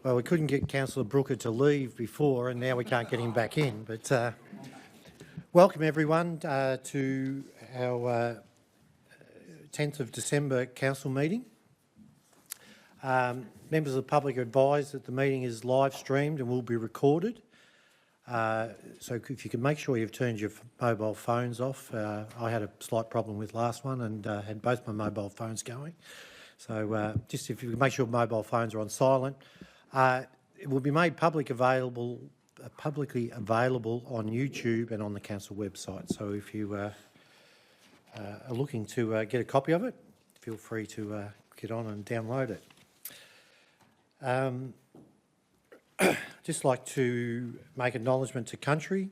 Well, we couldn't get Councillor Brooker to leave before, and now we can't get him back in. But welcome everyone to our 10th of December council meeting. Members of the public are advised that the meeting is live streamed and will be recorded. So if you can make sure you've turned your mobile phones off. I had a slight problem with last one and had both my mobile phones going. So just if you can make sure mobile phones are on silent. It will be made publicly available on YouTube and on the council website. So if you are looking to get a copy of it, feel free to get on and download it. Just like to make acknowledgement to country.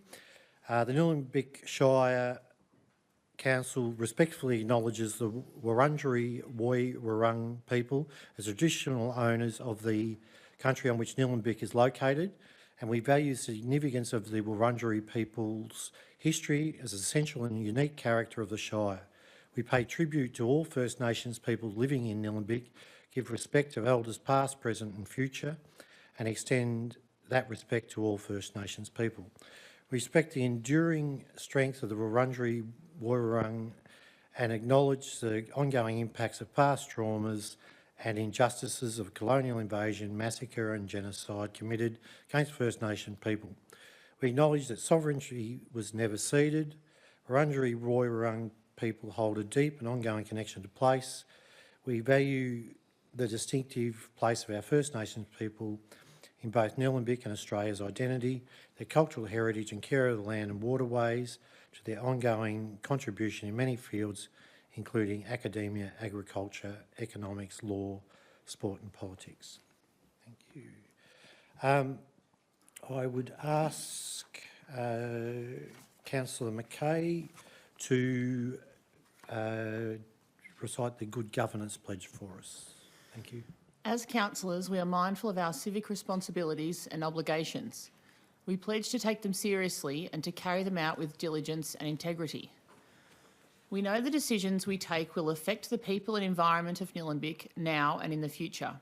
The Nillumbik Shire Council respectfully acknowledges the Wurundjeri Woi Wurrung people as traditional owners of the country on which Nillumbik is located, and we value the significance of the Wurundjeri people's history as an essential and unique character of the Shire. We pay tribute to all First Nations people living in Nillumbik, give respect to elders past, present and future, and extend that respect to all First Nations people. We respect the enduring strength of the Wurundjeri Woi Wurrung and acknowledge the ongoing impacts of past traumas and injustices of colonial invasion, massacre and genocide committed against First Nation people. We acknowledge that sovereignty was never ceded. Wurundjeri Woi Wurrung people hold a deep and ongoing connection to place. We value the distinctive place of our First Nations people in both Nillumbik and Australia's identity, their cultural heritage and care of the land and waterways, to their ongoing contribution in many fields, including academia, agriculture, economics, law, sport and politics. Thank you. I would ask Councillor Mackay to recite the Good Governance Pledge for us. Thank you. As councillors, we are mindful of our civic responsibilities and obligations. We pledge to take them seriously and to carry them out with diligence and integrity. We know the decisions we take will affect the people and environment of Nillumbik now and in the future.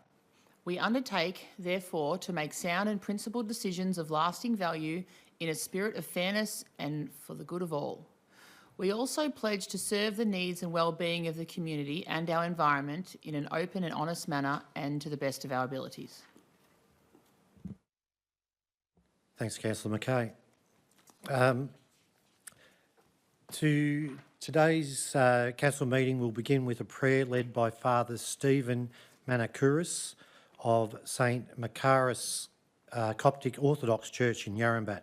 We undertake, therefore, to make sound and principled decisions of lasting value in a spirit of fairness and for the good of all. We also pledge to serve the needs and well-being of the community and our environment in an open and honest manner and to the best of our abilities. Thanks, Councillor Mackay. Today's council meeting will begin with a prayer led by Father Stephen Manakouris of St Macaris Coptic Orthodox Church in Yarrambat.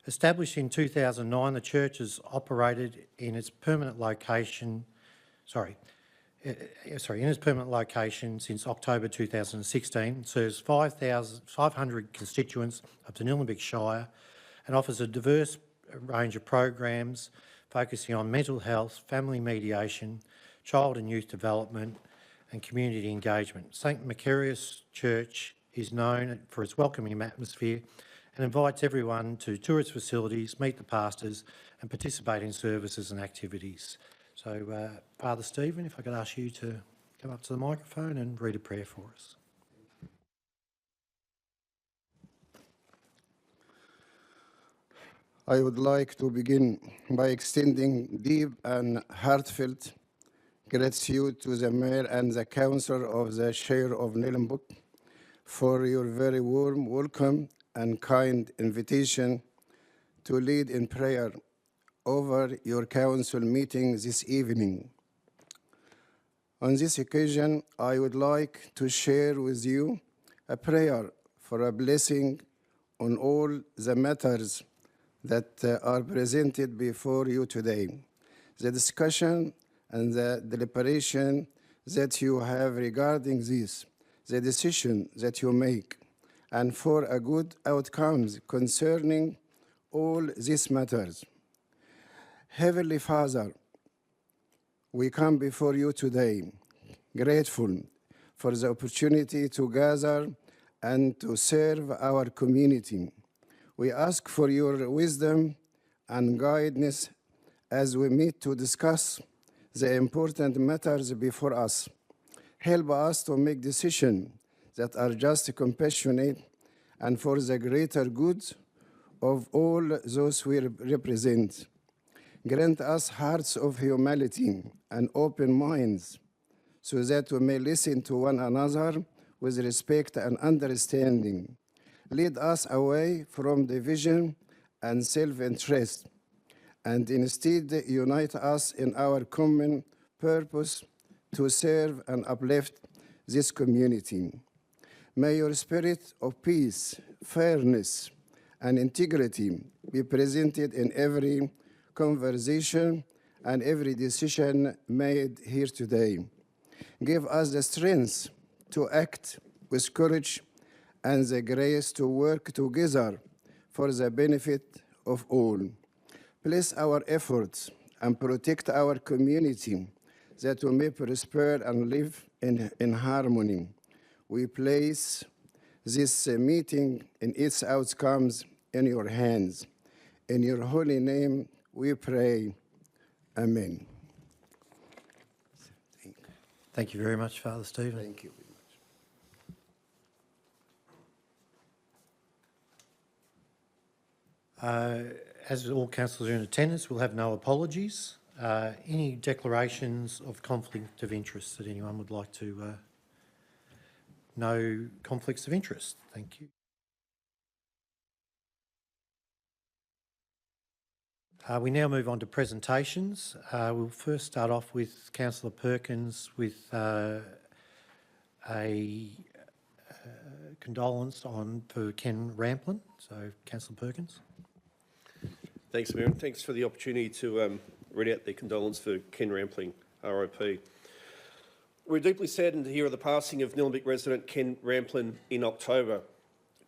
Established in 2009, the church has operated in its permanent location. In its permanent location since October 2016, serves 500 constituents of the Nillumbik Shire and offers a diverse range of programs focusing on mental health, family mediation, child and youth development and community engagement. St Macarius Church is known for its welcoming atmosphere and invites everyone to tour its facilities, meet the pastors and participate in services and activities. So, Father Stephen, if I could ask you to come up to the microphone and read a prayer for us. I would like to begin by extending deep and heartfelt gratitude to the Mayor and the Councillor of the Shire of Nillumbik for your very warm welcome and kind invitation to lead in prayer over your council meeting this evening. On this occasion, I would like to share with you a prayer for a blessing on all the matters that are presented before you today. The discussion and the deliberation that you have regarding this, the decision that you make, and for a good outcomes concerning all these matters. Heavenly Father, we come before you today, grateful for the opportunity to gather and to serve our community. We ask for your wisdom and guidance as we meet to discuss the important matters before us. Help us to make decisions that are just, compassionate, and for the greater good of all those we represent. Grant us hearts of humility and open minds, so that we may listen to one another with respect and understanding. Lead us away from division and self-interest, and instead unite us in our common purpose to serve and uplift this community. May your spirit of peace, fairness, and integrity be presented in every conversation and every decision made here today. Give us the strength to act with courage and the grace to work together for the benefit of all. Bless our efforts and protect our community, that we may prosper and live in harmony. We place this meeting and its outcomes in your hands. In your holy name we pray. Amen. Thank you very much, Father Stephen. Thank you very much. As all councillors are in attendance, we'll have no apologies. Any declarations of conflict of interest that anyone would like to? No conflicts of interest. Thank you. We now move on to presentations. We'll first start off with Councillor Perkins with a condolence for Ken Ramplin. So, Councillor Perkins. Thanks, Mayor, and thanks for the opportunity to read out the condolence for Ken Rampling, RIP. We're deeply saddened to hear of the passing of Nillumbik resident Ken Ramplin in October.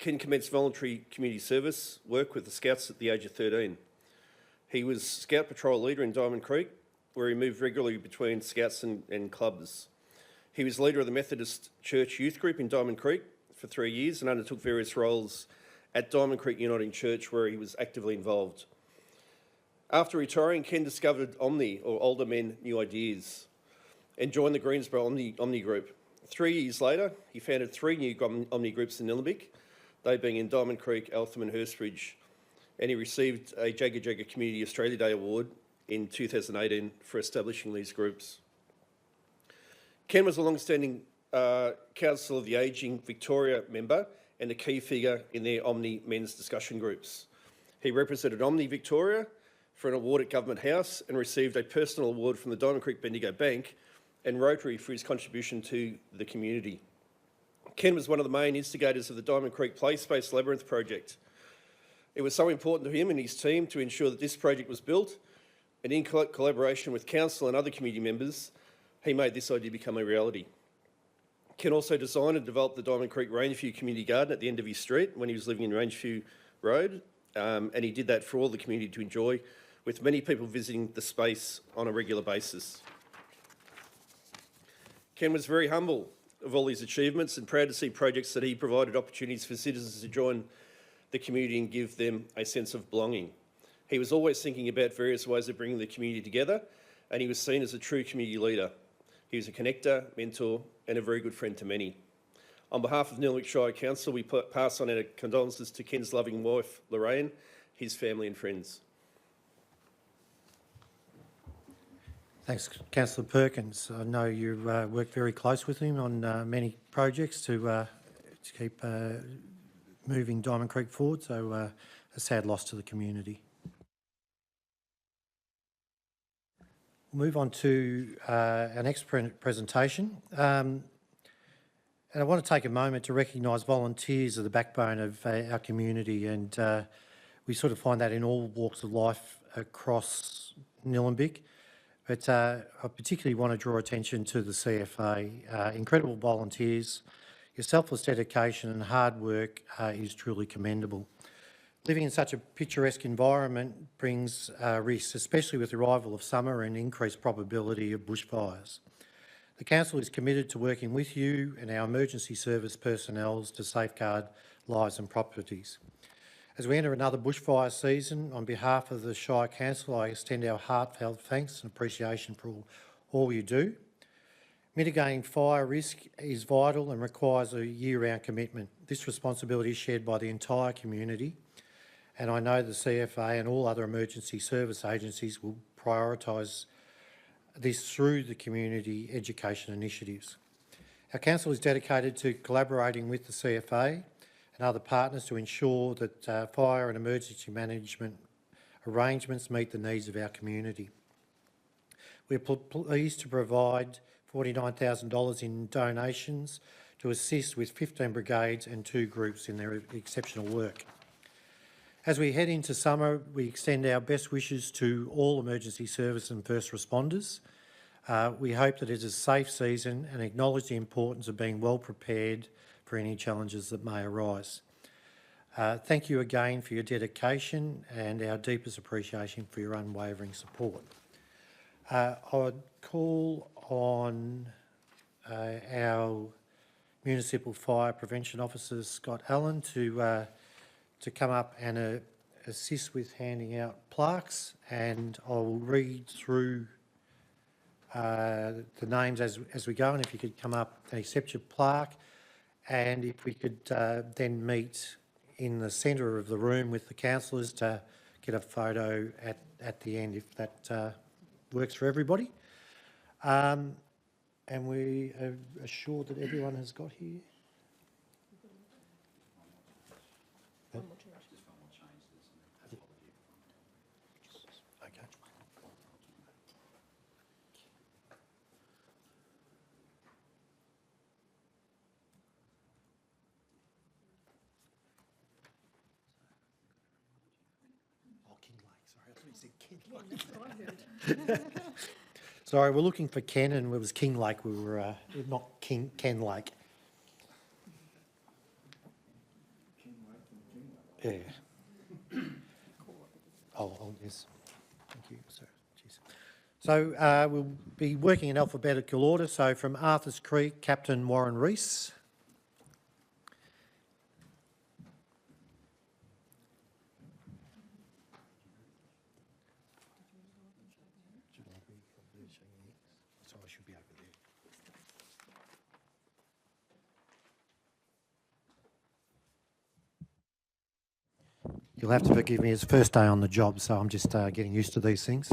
Ken commenced voluntary community service work with the Scouts at the age of 13. He was Scout Patrol leader in Diamond Creek, where he moved regularly between Scouts and clubs. He was leader of the Methodist Church Youth Group in Diamond Creek for 3 years and undertook various roles at Diamond Creek Uniting Church, where he was actively involved. After retiring, Ken discovered Omni, or Older Men New Ideas, and joined the Greensboro Omni Group. 3 years later, he founded 3 new Omni groups in Nillumbik, they being in Diamond Creek, Eltham and Hurstbridge, and he received a Jagga Jagga Community Australia Day Award in 2018 for establishing these groups. Ken was a long-standing Council of the Ageing Victoria member and a key figure in their Omni men's discussion groups. He represented Omni Victoria for an award at Government House and received a personal award from the Diamond Creek Bendigo Bank and Rotary for his contribution to the community. Ken was one of the main instigators of the Diamond Creek Play Space Labyrinth project. It was so important to him and his team to ensure that this project was built, and in collaboration with Council and other community members, he made this idea become a reality. Ken also designed and developed the Diamond Creek Rangeview Community Garden at the end of his street when he was living in Rangeview Road, and he did that for all the community to enjoy, with many people visiting the space on a regular basis. Ken was very humble of all his achievements and proud to see projects that he provided opportunities for citizens to join the community and give them a sense of belonging. He was always thinking about various ways of bringing the community together, and he was seen as a true community leader. He was a connector, mentor, and a very good friend to many. On behalf of Nillumbik Shire Council, we pass on our condolences to Ken's loving wife, Lorraine, his family and friends. Thanks, Councillor Perkins. I know you worked very close with him on many projects to keep moving Diamond Creek forward, so a sad loss to the community. We'll move on to our next presentation. And I want to take a moment to recognise volunteers are the backbone of our community, and we sort of find that in all walks of life across Nillumbik. But I particularly want to draw attention to the CFA. Incredible volunteers. Your selfless dedication and hard work is truly commendable. Living in such a picturesque environment brings risks, especially with the arrival of summer and increased probability of bushfires. The Council is committed to working with you and our emergency service personnel to safeguard lives and properties. As we enter another bushfire season, on behalf of the Shire Council, I extend our heartfelt thanks and appreciation for all you do. Mitigating fire risk is vital and requires a year-round commitment. This responsibility is shared by the entire community, and I know the CFA and all other emergency service agencies will prioritise this through the community education initiatives. Our Council is dedicated to collaborating with the CFA and other partners to ensure that fire and emergency management arrangements meet the needs of our community. We are pleased to provide $49,000 in donations to assist with 15 brigades and 2 groups in their exceptional work. As we head into summer, we extend our best wishes to all emergency service and first responders. We hope that it is a safe season and acknowledge the importance of being well prepared for any challenges that may arise. Thank you again for your dedication and our deepest appreciation for your unwavering support. I would call on our Municipal Fire Prevention Officer, Scott Allen, to come up and assist with handing out plaques, and I'll read through the names as we go, and if you could come up and accept your plaque, and if we could then meet in the centre of the room with the councillors to get a photo at the end, if that works for everybody. And we are assured that everyone has got here. Okay. Oh, King Lake, sorry, I thought you said Ken Lake. Sorry, we're looking for Ken, and it was King Lake. We were not Ken Lake. Yeah. Oh, yes. Thank you, sir. Jeez. So we'll be working in alphabetical order. So from Arthurs Creek, Captain Warren Rees. So I should be over there. You'll have to forgive me, it's the first day on the job, so I'm just getting used to these things.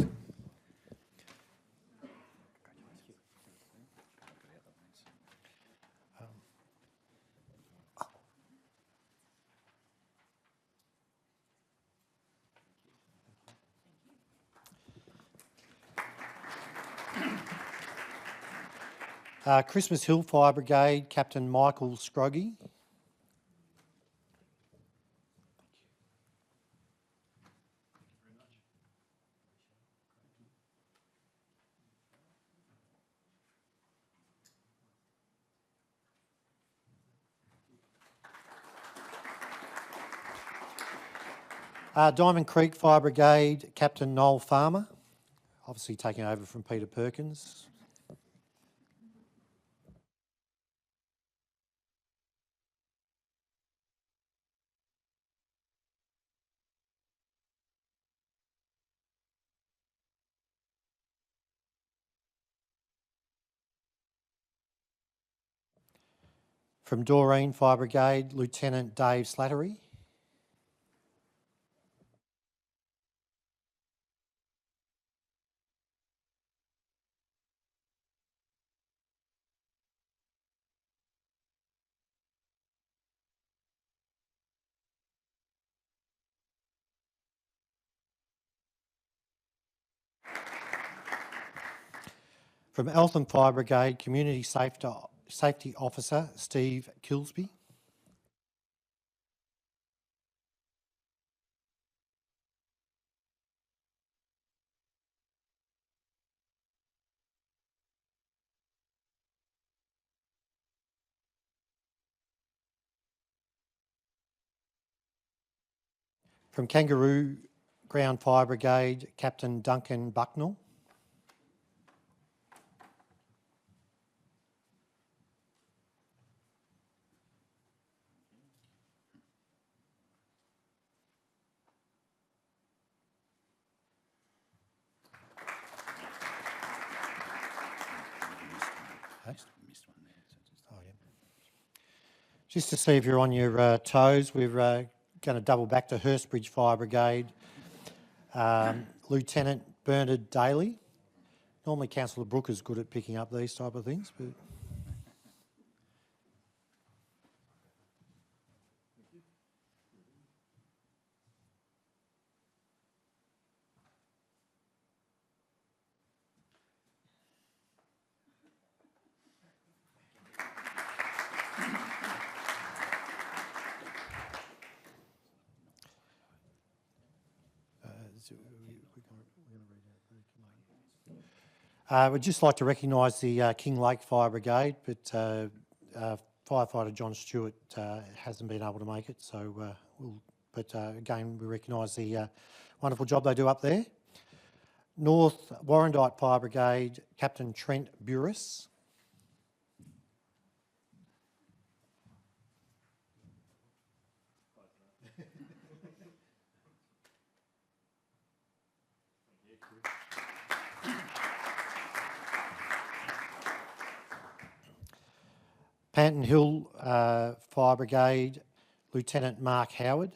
Christmas Hill Fire Brigade, Captain Michael Scroggy. Diamond Creek Fire Brigade, Captain Noel Farmer, obviously taking over from Peter Perkins. From Doreen Fire Brigade, Lieutenant Dave Slattery. From Eltham Fire Brigade, Community Safety Officer Steve Kilsby. From Kangaroo Ground Fire Brigade, Captain Duncan Bucknell. Just to see if you're on your toes, we're going to double back to Hurstbridge Fire Brigade. Lieutenant Bernard Daly. Normally Councillor Brooke is good at picking up these type of things, but... We'd just like to recognise the King Lake Fire Brigade, but firefighter John Stewart hasn't been able to make it, so again, we recognise the wonderful job they do up there. North Warrandyte Fire Brigade, Captain Trent Buris. Panton Hill Fire Brigade, Lieutenant Mark Howard.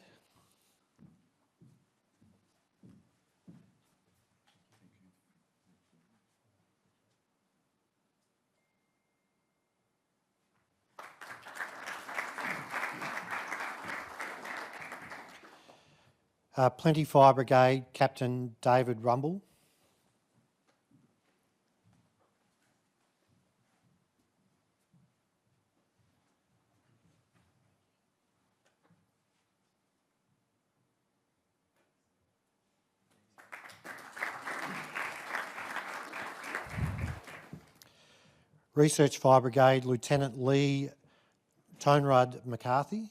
Plenty Fire Brigade, Captain David Rumble. Research Fire Brigade, Lieutenant Lee Tonerud McCarthy.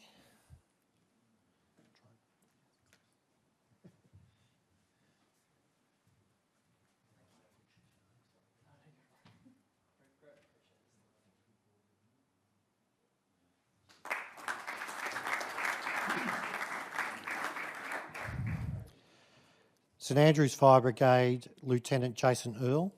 St Andrews Fire Brigade, Lieutenant Jason Earl.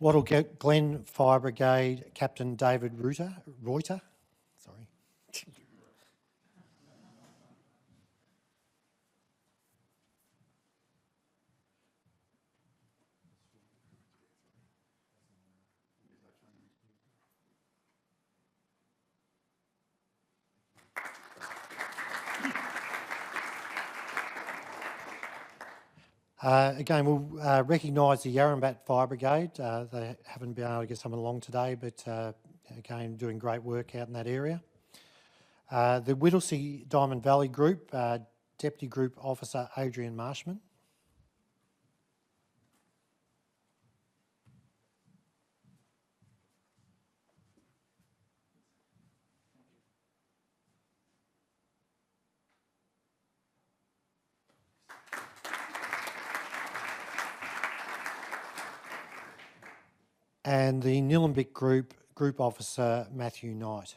Wattle Glen Fire Brigade, Captain David Reuter. Sorry. Again, we'll recognise the Yarrambat Fire Brigade. They haven't been able to get someone along today, but again, doing great work out in that area. The Whittlesea Diamond Valley Group, Deputy Group Officer Adrian Marshman. And the Nillumbik Group, Group Officer Matthew Knight.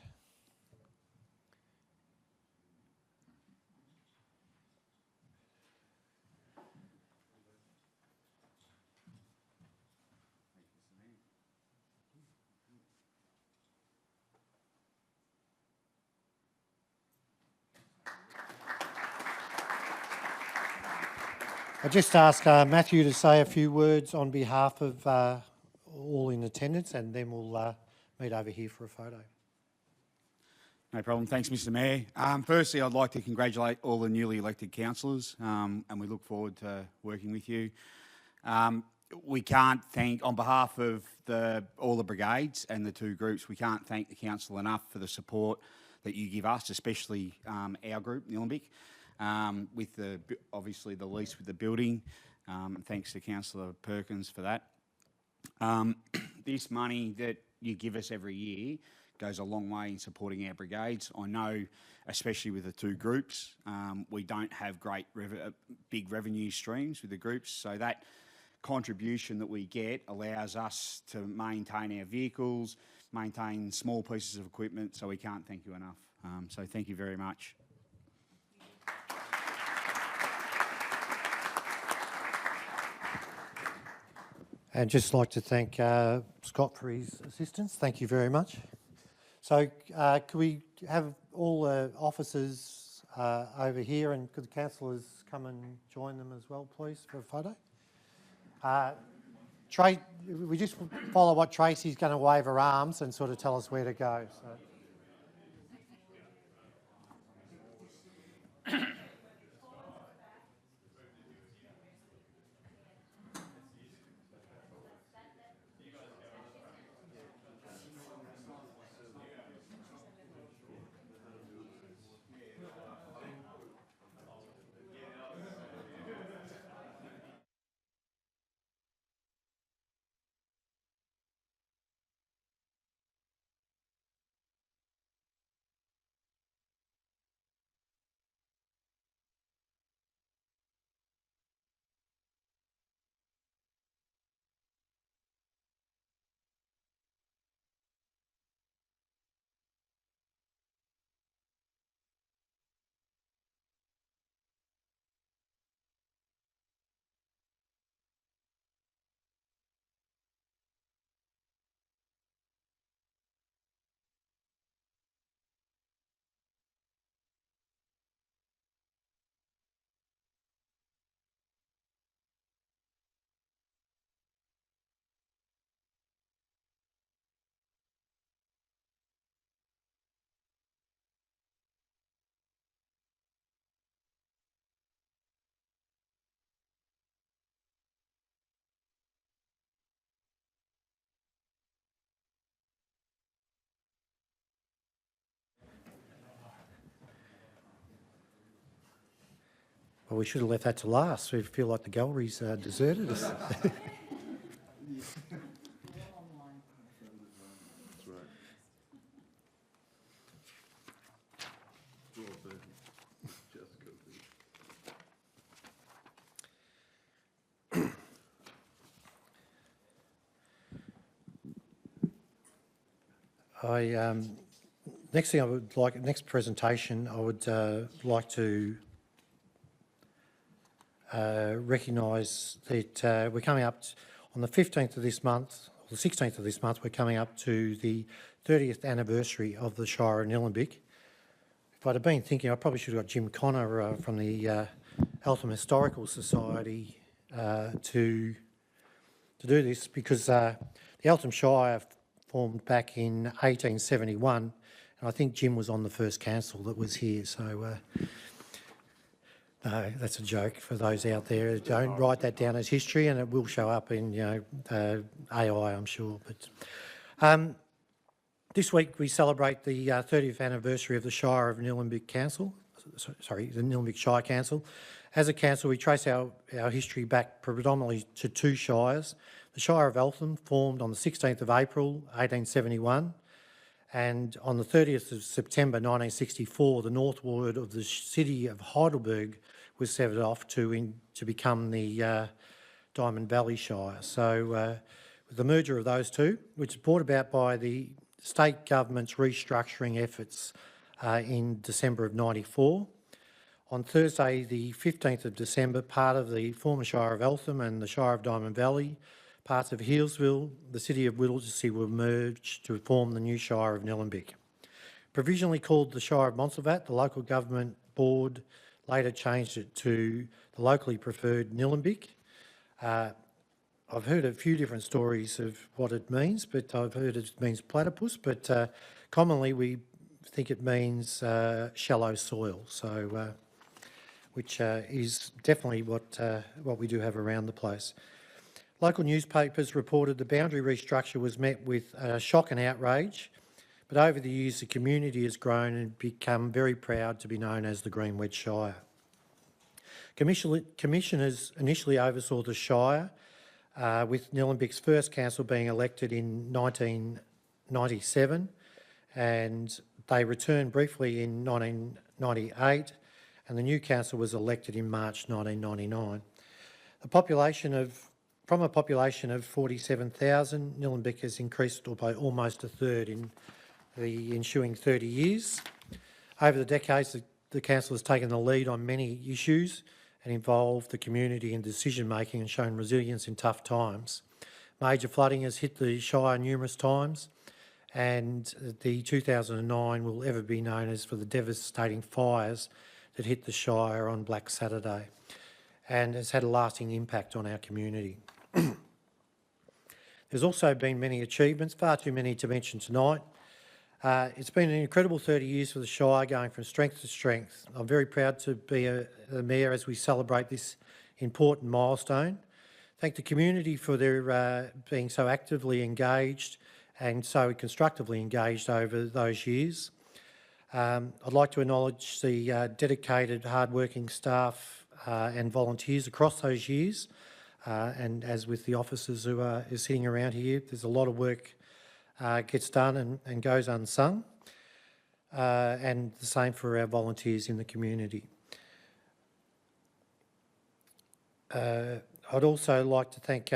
I just ask Matthew to say a few words on behalf of all in attendance, and then we'll meet over here for a photo. No problem. Thanks, Mr Mayor. Firstly, I'd like to congratulate all the newly elected councillors, and we look forward to working with you. We can't thank, on behalf of all the brigades and the two groups, we can't thank the council enough for the support that you give us, especially our group, Nillumbik. with obviously the lease with the building. Thanks to Councillor Perkins for that. This money that you give us every year goes a long way in supporting our brigades. I know, especially with the two groups, we don't have great big revenue streams with the groups, so that contribution that we get allows us to maintain our vehicles, maintain small pieces of equipment, so we can't thank you enough. So thank you very much. And just like to thank Scott for his assistance. Thank you very much. So could we have all the officers over here, and could the councillors come and join them as well, please, for a photo? We just follow what Tracy's going to wave her arms and sort of tell us where to go. So. Well, we should have left that to last. We feel like the gallery's deserted us. Next presentation, I would like to recognise that we're coming up on the 15th of this month, or the 16th of this month, we're coming up to the 30th anniversary of the Shire of Nillumbik. If I'd have been thinking, I probably should have got Jim Connor from the Eltham Historical Society to do this, because the Eltham Shire formed back in 1871, and I think Jim was on the first council that was here, so no, that's a joke for those out there. Don't write that down as history, and it will show up in AI, I'm sure. But this week we celebrate the 30th anniversary of the Shire of Nillumbik Council. Sorry, the Nillumbik Shire Council. As a council, we trace our history back predominantly to two shires. The Shire of Eltham, formed on the 16th of April 1871, and on the 30th of September 1964, the north ward of the city of Heidelberg was severed off to become the Diamond Valley Shire. So with the merger of those two, which was brought about by the state government's restructuring efforts in December of '94, on Thursday the 15th of December, part of the former Shire of Eltham and the Shire of Diamond Valley, parts of Healesville, the city of Whittlesea were merged to form the new Shire of Nillumbik. Provisionally called the Shire of Montserrat, the local government board later changed it to the locally preferred Nillumbik. I've heard a few different stories of what it means, but I've heard it means platypus, but commonly we think it means shallow soil, so which is definitely what we do have around the place. Local newspapers reported the boundary restructure was met with shock and outrage, but over the years the community has grown and become very proud to be known as the Green Wedge Shire. Commissioners initially oversaw the Shire, with Nillumbik's first council being elected in 1997, and they returned briefly in 1998, and the new council was elected in March 1999. From a population of 47,000, Nillumbik has increased by almost a third in the ensuing 30 years. Over the decades, the council has taken the lead on many issues and involved the community in decision-making and shown resilience in tough times. Major flooding has hit the Shire numerous times, and the 2009 will ever be known as for the devastating fires that hit the Shire on Black Saturday, and has had a lasting impact on our community. There's also been many achievements, far too many to mention tonight. It's been an incredible 30 years for the Shire, going from strength to strength. I'm very proud to be the Mayor as we celebrate this important milestone. Thank the community for their being so actively engaged and so constructively engaged over those years. I'd like to acknowledge the dedicated, hard-working staff and volunteers across those years. And as with the officers who are sitting around here, there's a lot of work gets done and goes unsung, and the same for our volunteers in the community. I'd also like to thank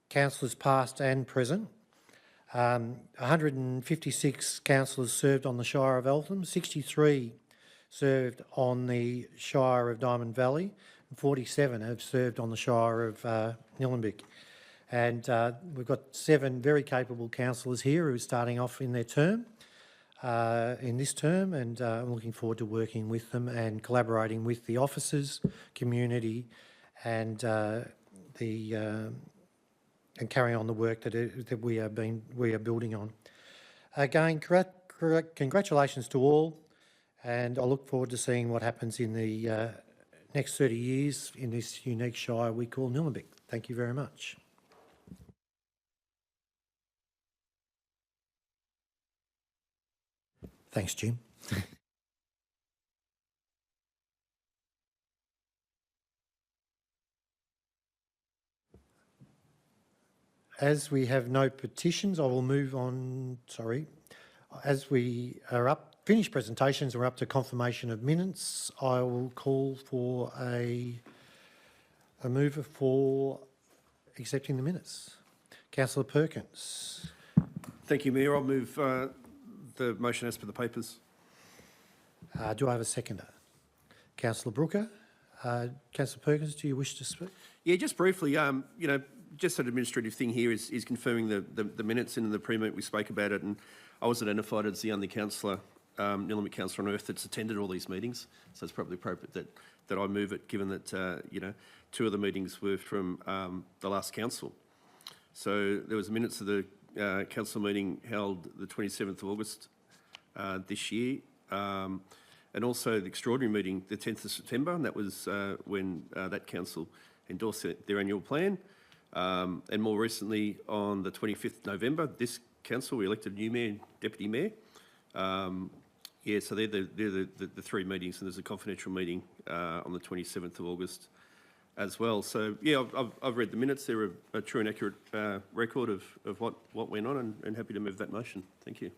councillors past and present. 156 councillors served on the Shire of Eltham, 63 served on the Shire of Diamond Valley, and 47 have served on the Shire of Nillumbik. And we've got 7 very capable councillors here who are starting off in their term, in this term, and I'm looking forward to working with them and collaborating with the officers, community, and carrying on the work that we are building on. Again, congratulations to all, and I look forward to seeing what happens in the next 30 years in this unique Shire we call Nillumbik. Thank you very much. Thanks, Jim. As we have no petitions, I will move on. Sorry. As we are finished presentations, we're up to confirmation of minutes. I will call for a mover for accepting the minutes. Councillor Perkins. Thank you, Mayor. I'll move the motion as per the papers. Do I have a seconder? Councillor Brooker. Councillor Perkins, do you wish to speak? Yeah, just briefly, just an administrative thing here is confirming the minutes in the pre-meet. We spoke about it, and I was identified as the only councillor, Nillumbik councillor on earth that's attended all these meetings. So it's probably appropriate that I move it, given that 2 of the meetings were from the last council. So there was minutes of the council meeting held the 27th of August this year, and also the extraordinary meeting the 10th of September, and that was when that council endorsed their annual plan. And more recently, on the 25th of November, this council, we elected a new mayor and deputy mayor. So they're the 3 meetings, and there's a confidential meeting on the 27th of August as well. So, yeah, I've read the minutes. They're a true and accurate record of what went on, and happy to move that motion. Thank you.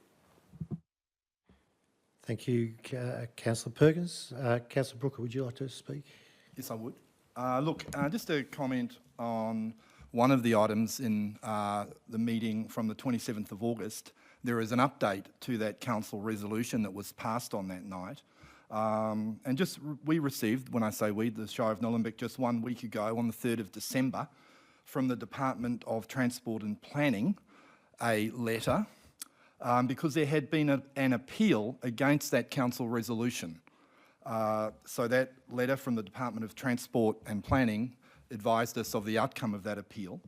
Thank you, Councillor Perkins. Councillor Brooker, would you like to speak? Yes, I would. Look, just a comment on one of the items in the meeting from the 27th of August. There is an update to that council resolution that was passed on that night. And we received, when I say we, the Shire of Nillumbik, just 1 week ago on the 3rd of December from the Department of Transport and Planning a letter because there had been an appeal against that council resolution. So that letter from the Department of Transport and Planning advised us of the outcome of that appeal.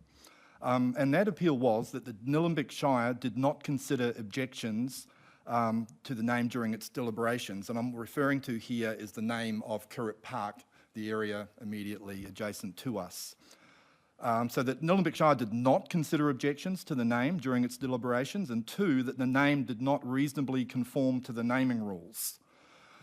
And that appeal was that the Nillumbik Shire did not consider objections to the name during its deliberations. And I'm referring to here is the name of Kirrip Park, the area immediately adjacent to us. So that Nillumbik Shire did not consider objections to the name during its deliberations, and 2, that the name did not reasonably conform to the naming rules.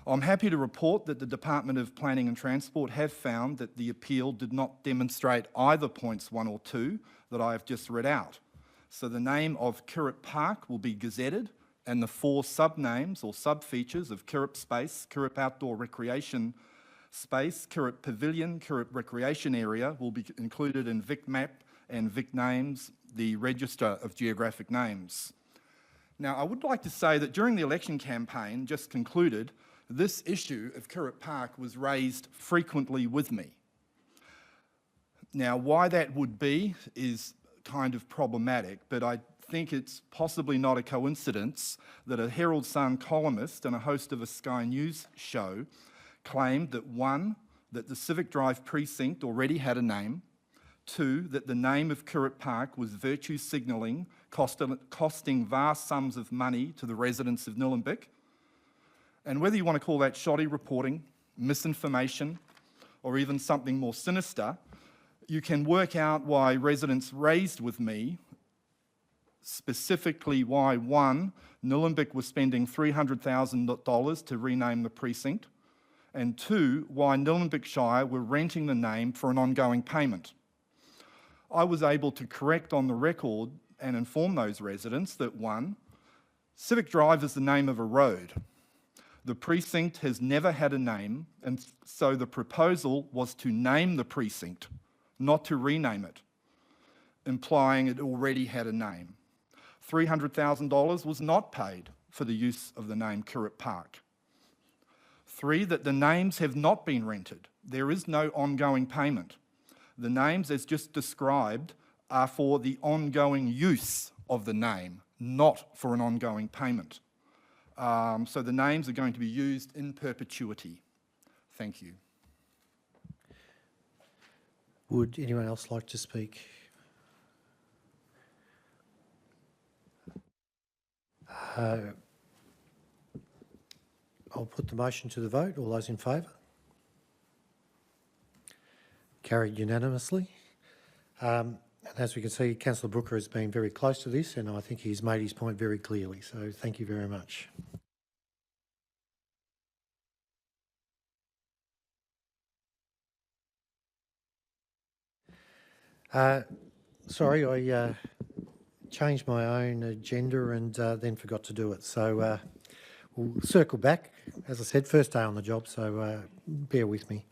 I'm happy to report that the Department of Planning and Transport have found that the appeal did not demonstrate either points 1 or 2 that I have just read out. So the name of Kirrip Park will be gazetted, and the 4 sub-names or sub-features of Kirrip Space, Kirrip Outdoor Recreation Space, Kirrip Pavilion, Kirrip Recreation Area will be included in VicMap and VicNames, the Register of Geographic Names. Now, I would like to say that during the election campaign just concluded, this issue of Kirrip Park was raised frequently with me. Now, why that would be is kind of problematic, but I think it's possibly not a coincidence that a Herald Sun columnist and a host of a Sky News show claimed that 1, that the Civic Drive precinct already had a name, 2, that the name of Kirrip Park was virtue signalling, costing vast sums of money to the residents of Nillumbik. And whether you want to call that shoddy reporting, misinformation, or even something more sinister, you can work out why residents raised with me, specifically why 1, Nillumbik was spending $300,000 to rename the precinct, and 2, why Nillumbik Shire were renting the name for an ongoing payment. I was able to correct on the record and inform those residents that 1, Civic Drive is the name of a road. The precinct has never had a name, and so the proposal was to name the precinct, not to rename it, implying it already had a name. $300,000 was not paid for the use of the name Kirrip Park. 3, that the names have not been rented. There is no ongoing payment. The names, as just described, are for the ongoing use of the name, not for an ongoing payment. So the names are going to be used in perpetuity. Thank you. Would anyone else like to speak? I'll put the motion to the vote. All those in favour? Carried unanimously. And as we can see, Councillor Brooker has been very close to this, and I think he's made his point very clearly. So thank you very much. Sorry, I changed my own agenda and then forgot to do it. So we'll circle back. As I said, first day on the job, so bear with me.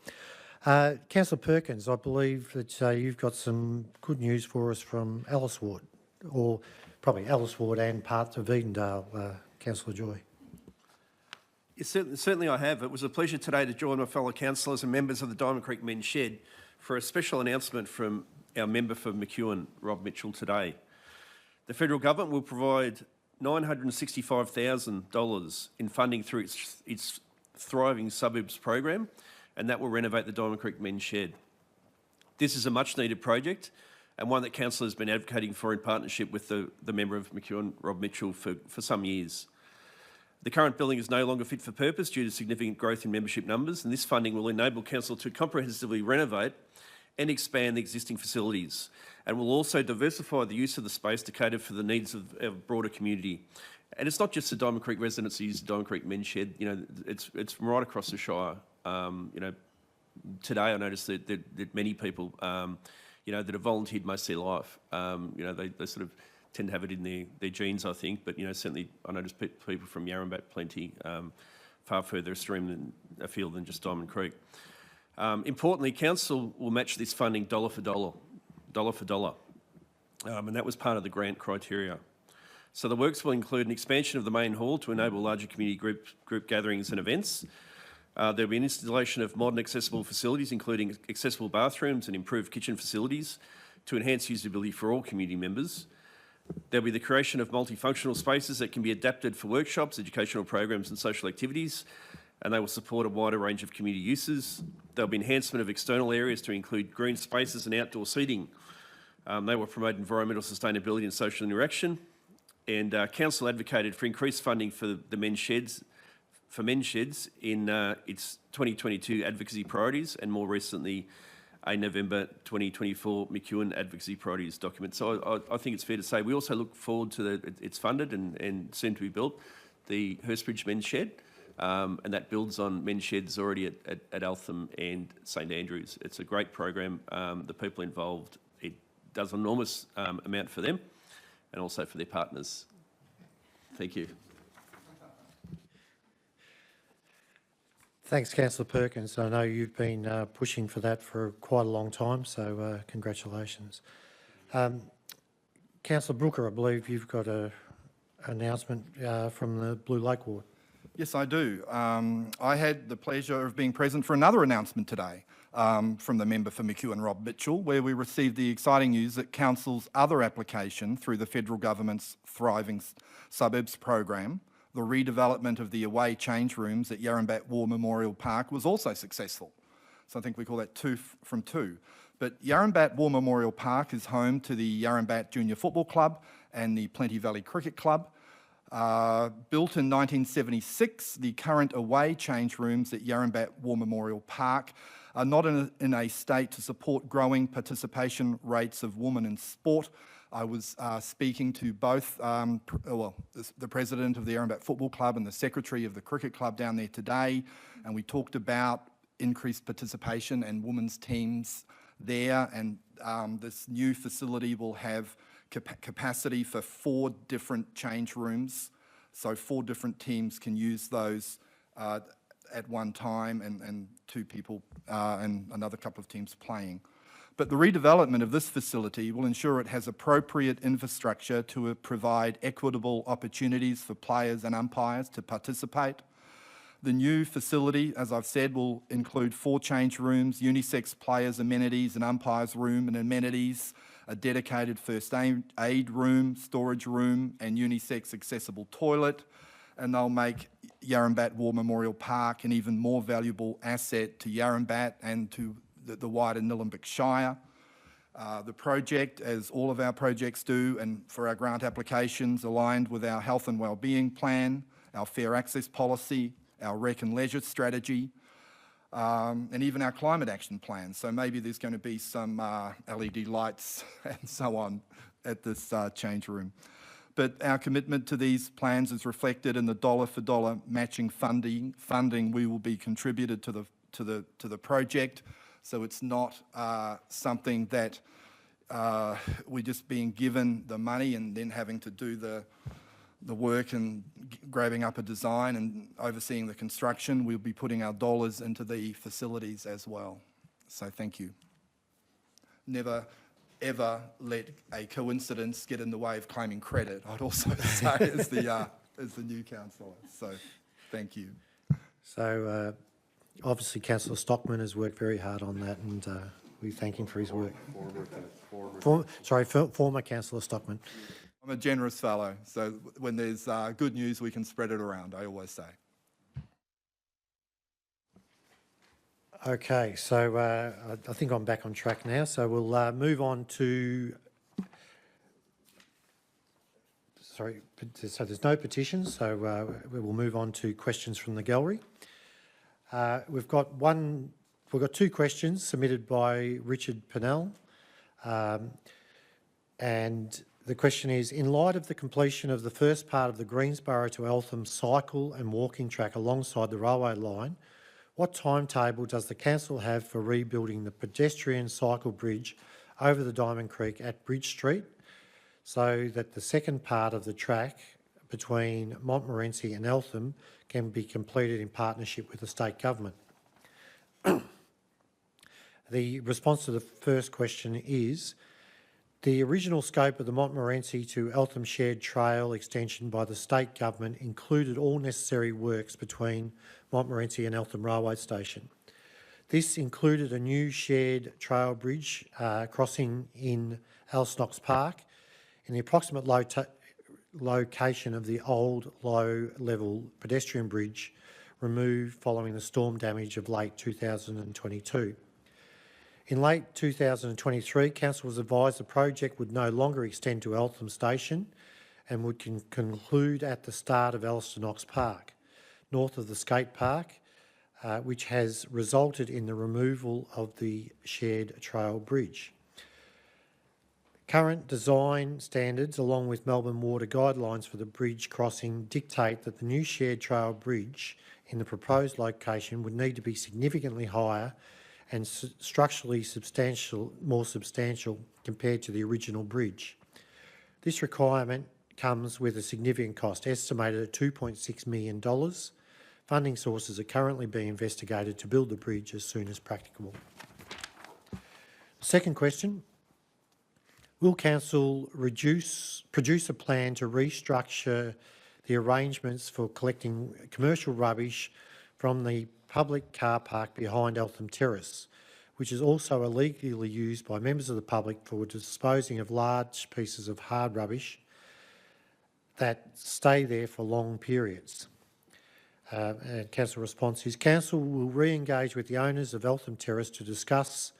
Councillor Perkins, I believe that you've got some good news for us from Alice Ward, or probably Alice Ward and parts of Edendale, Councillor Joy. Yes, certainly I have. It was a pleasure today to join my fellow councillors and members of the Diamond Creek Men's Shed for a special announcement from our member for McEwen, Rob Mitchell, today. The federal government will provide $965,000 in funding through its Thriving Suburbs program, and that will renovate the Diamond Creek Men's Shed. This is a much-needed project and one that council has been advocating for in partnership with the member of McEwen, Rob Mitchell, for some years. The current building is no longer fit for purpose due to significant growth in membership numbers, and this funding will enable council to comprehensively renovate and expand the existing facilities, and will also diversify the use of the space to cater for the needs of our broader community. And it's not just the Diamond Creek residents who use the Diamond Creek Men's Shed, you know, it's from right across the Shire. You know, today I noticed that many people, you know, that have volunteered most of their life, you know, they sort of tend to have it in their genes, I think, but, you know, certainly I noticed people from Yarrambat plenty, far further afield than just Diamond Creek. Importantly, council will match this funding dollar for dollar, and that was part of the grant criteria. So the works will include an expansion of the main hall to enable larger community group gatherings and events. There'll be an installation of modern accessible facilities, including accessible bathrooms and improved kitchen facilities to enhance usability for all community members. There'll be the creation of multifunctional spaces that can be adapted for workshops, educational programs and social activities, and they will support a wider range of community uses. There'll be enhancement of external areas to include green spaces and outdoor seating. They will promote environmental sustainability and social interaction. And council advocated for increased funding for the men's sheds, in its 2022 advocacy priorities, and more recently a November 2024 McEwen advocacy priorities document. So I think it's fair to say we also look forward to it's funded and soon to be built, the Hurstbridge Men's Shed. and that builds on men's sheds already at Eltham and St Andrews. It's a great program. The people involved, it does an enormous amount for them and also for their partners. Thank you. Thanks, Councillor Perkins. I know you've been pushing for that for quite a long time, so congratulations. Councillor Brooker, I believe you've got an announcement from the Blue Lake Ward. Yes, I do. I had the pleasure of being present for another announcement today from the member for McEwen, Rob Mitchell, where we received the exciting news that Council's other application through the federal government's Thriving Suburbs program, the redevelopment of the away change rooms at Yarrambat War Memorial Park, was also successful. So I think we call that 2 from 2. But Yarrambat War Memorial Park is home to the Yarrambat Junior Football Club and the Plenty Valley Cricket Club. Built in 1976, the current away change rooms at Yarrambat War Memorial Park are not in a state to support growing participation rates of women in sport. I was speaking to both, the president of the Yarrambat Football Club and the secretary of the cricket club down there today, and we talked about increased participation and women's teams there, and this new facility will have capacity for 4 different change rooms, so 4 different teams can use those at one time, and 2 people and another couple of teams playing. But the redevelopment of this facility will ensure it has appropriate infrastructure to provide equitable opportunities for players and umpires to participate. The new facility, as I've said, will include 4 change rooms, unisex players' amenities, an umpire's room and amenities, a dedicated first aid room, storage room, and unisex accessible toilet. And they'll make Yarrambat War Memorial Park an even more valuable asset to Yarrambat and to the wider Nillumbik Shire. The project, as all of our projects do, and for our grant applications, aligned with our health and wellbeing plan, our fair access policy, our rec and leisure strategy, and even our climate action plan. So maybe there's going to be some LED lights and so on at this change room. But our commitment to these plans is reflected in the dollar-for-dollar matching funding we will be contributed to the project. So it's not something that we're just being given the money and then having to do the work and grabbing up a design and overseeing the construction. We'll be putting our dollars into the facilities as well. So thank you. Never, ever let a coincidence get in the way of claiming credit, I'd also say, as the new councillor. So thank you. So obviously Councillor Stockman has worked very hard on that, and we thank him for his work. Former Councillor Stockman. I'm a generous fellow, so when there's good news, we can spread it around, I always say. Okay, so I think I'm back on track now. So we'll move on to... Sorry, so there's no petitions, so we will move on to questions from the gallery. We've got 2 questions submitted by Richard Pennell, and the question is, in light of the completion of the first part of the Greensborough to Eltham cycle and walking track alongside the railway line, what timetable does the council have for rebuilding the pedestrian cycle bridge over the Diamond Creek at Bridge Street so that the second part of the track between Montmorency and Eltham can be completed in partnership with the state government? The response to the first question is, the original scope of the Montmorency to Eltham Shared Trail extension by the state government included all necessary works between Montmorency and Eltham Railway Station. This included a new shared trail bridge crossing in Alsnox Park in the approximate location of the old low-level pedestrian bridge removed following the storm damage of late 2022. In late 2023, Council was advised the project would no longer extend to Eltham Station and would conclude at the start of Alsnox Park, north of the skate park, which has resulted in the removal of the shared trail bridge. Current design standards, along with Melbourne Water guidelines for the bridge crossing, dictate that the new shared trail bridge in the proposed location would need to be significantly higher and structurally more substantial compared to the original bridge. This requirement comes with a significant cost, estimated at $2.6 million. Funding sources are currently being investigated to build the bridge as soon as practicable. Second question. Will Council produce a plan to restructure the arrangements for collecting commercial rubbish from the public car park behind Eltham Terrace, which is also illegally used by members of the public for disposing of large pieces of hard rubbish that stay there for long periods? And Council response is, Council will re-engage with the owners of Eltham Terrace to discuss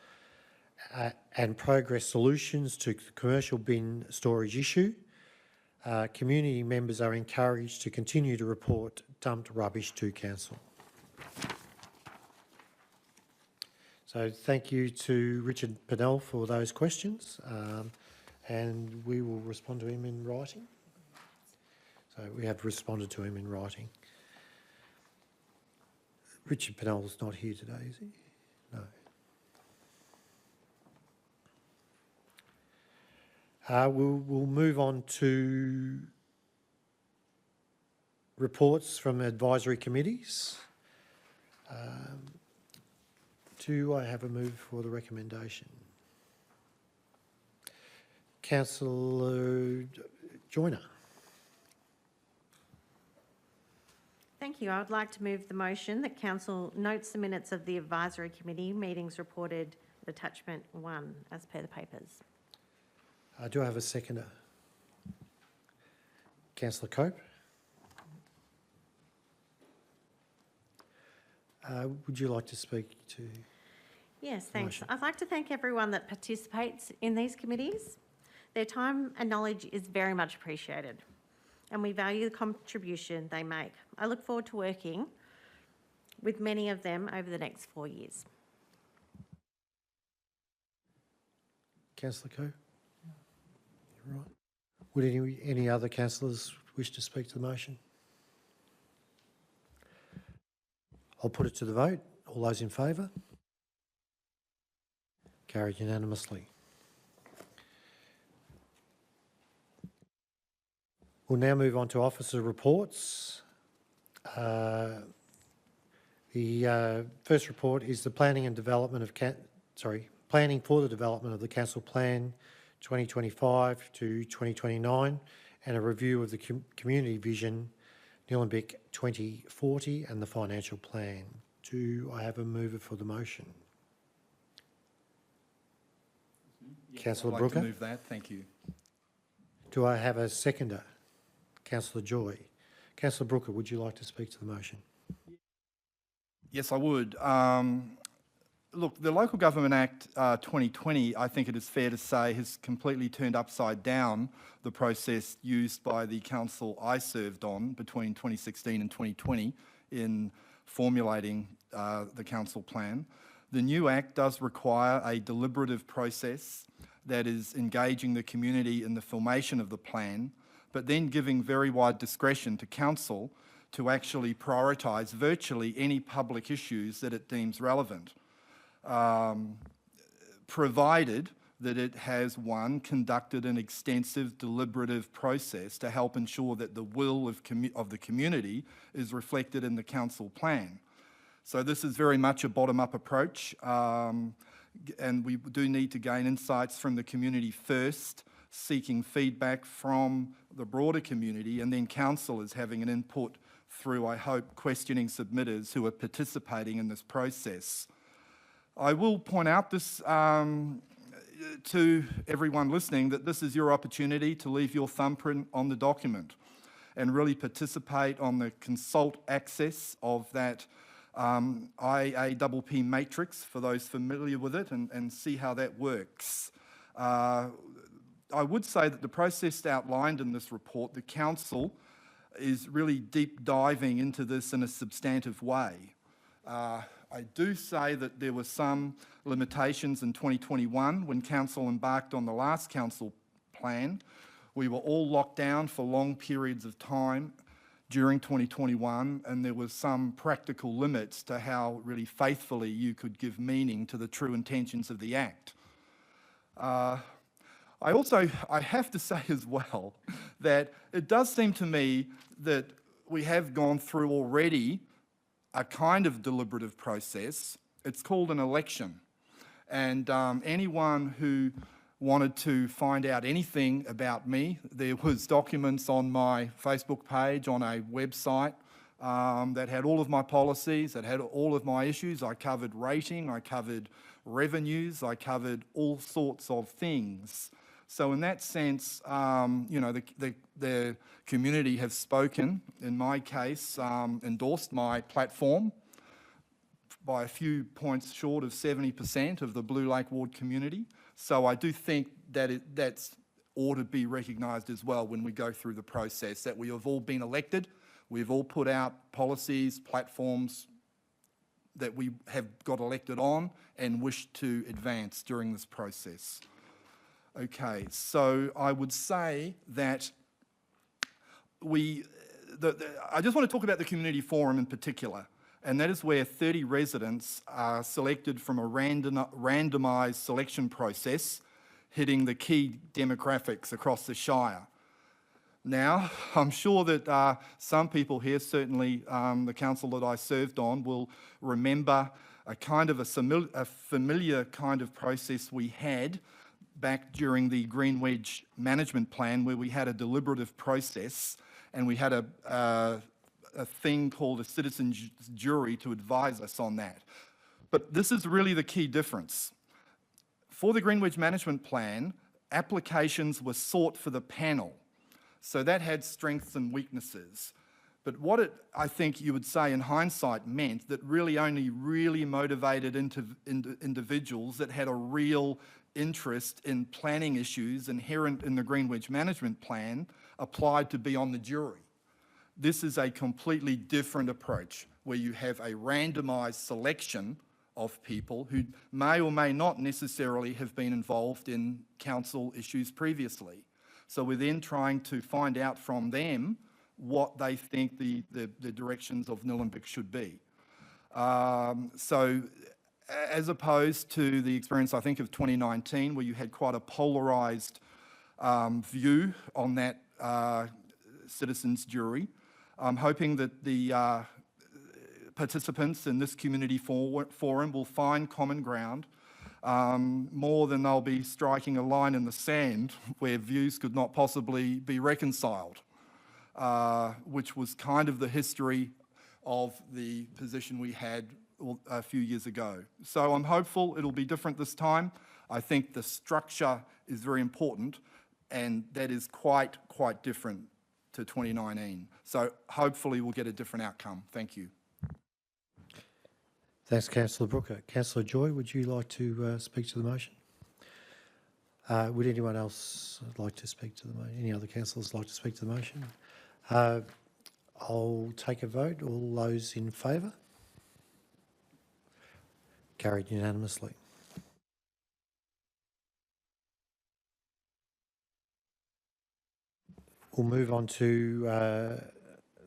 and progress solutions to the commercial bin storage issue. Community members are encouraged to continue to report dumped rubbish to Council. So thank you to Richard Pennell for those questions, and we will respond to him in writing. So we have responded to him in writing. Richard Pennell's not here today, is he? No. We'll move on to reports from advisory committees. Do I have a move for the recommendation? Councillor Joyner. Thank you. I would like to move the motion that Council notes the minutes of the Advisory Committee meetings reported at attachment 1 as per the papers. Do I have a seconder? Councillor Cope. Would you like to speak to? Yes, thanks. Motion. I'd like to thank everyone that participates in these committees. Their time and knowledge is very much appreciated, and we value the contribution they make. I look forward to working with many of them over the next 4 years. Councillor Cope? Right. Would any other councillors wish to speak to the motion? I'll put it to the vote. All those in favour? Carried unanimously. We'll now move on to officer reports. The first report is the planning for the development of the Council Plan 2025 to 2029 and a review of the Community Vision Nillumbik 2040 and the financial plan. Do I have a mover for the motion? Yes, Councillor I'd like Brooker? to move that, thank you. Do I have a seconder? Councillor Joy. Councillor Brooker, would you like to speak to the motion? Yes, I would. Look, the Local Government Act 2020, I think it is fair to say, has completely turned upside down the process used by the council I served on between 2016 and 2020 in formulating the council plan. The new Act does require a deliberative process that is engaging the community in the formation of the plan, but then giving very wide discretion to council to actually prioritise virtually any public issues that it deems relevant. Provided that it has, one, conducted an extensive deliberative process to help ensure that the will of the community is reflected in the council plan. So this is very much a bottom-up approach, and we do need to gain insights from the community first, seeking feedback from the broader community, and then council is having an input through, I hope, questioning submitters who are participating in this process. I will point out this to everyone listening, that this is your opportunity to leave your thumbprint on the document and really participate on the consult access of that IAPP matrix, for those familiar with it, and see how that works. I would say that the process outlined in this report, the council is really deep diving into this in a substantive way. I do say that there were some limitations in 2021 when council embarked on the last council plan. We were all locked down for long periods of time during 2021, and there was some practical limits to how really faithfully you could give meaning to the true intentions of the Act. I have to say as well that it does seem to me that we have gone through already a kind of deliberative process. It's called an election. And anyone who wanted to find out anything about me, there was documents on my Facebook page, on a website that had all of my policies, that had all of my issues. I covered rating, I covered revenues, I covered all sorts of things. So in that sense, you know, the community have spoken, in my case, endorsed my platform by a few points short of 70% of the Blue Lake Ward community. So I do think that that's ought to be recognised as well when we go through the process, that we have all been elected, we've all put out policies, platforms that we have got elected on and wish to advance during this process. Okay, so I would say that I just want to talk about the community forum in particular, and that is where 30 residents are selected from a randomised selection process, hitting the key demographics across the Shire. Now, I'm sure that some people here, certainly the council that I served on, will remember a kind of a familiar kind of process we had back during the Green Wedge Management Plan, where we had a deliberative process and we had a thing called a citizens' jury to advise us on that. But this is really the key difference. For the Green Wedge Management Plan, applications were sought for the panel. So that had strengths and weaknesses. But what it, I think you would say in hindsight, meant that only really motivated individuals that had a real interest in planning issues inherent in the Green Wedge Management Plan applied to be on the jury. This is a completely different approach where you have a randomised selection of people who may or may not necessarily have been involved in council issues previously. So we're then trying to find out from them what they think the directions of Nillumbik should be. So as opposed to the experience, I think, of 2019, where you had quite a polarised view on that citizens' jury, I'm hoping that the participants in this community forum will find common ground, more than they'll be striking a line in the sand where views could not possibly be reconciled, which was kind of the history of the position we had a few years ago. So I'm hopeful it'll be different this time. I think the structure is very important, and that is quite different to 2019. So hopefully we'll get a different outcome. Thank you. Thanks, Councillor Brooker. Councillor Joy, would you like to speak to the motion? Would anyone else like to speak to the motion? Any other councillors like to speak to the motion? I'll take a vote. All those in favour? Carried unanimously. We'll move on to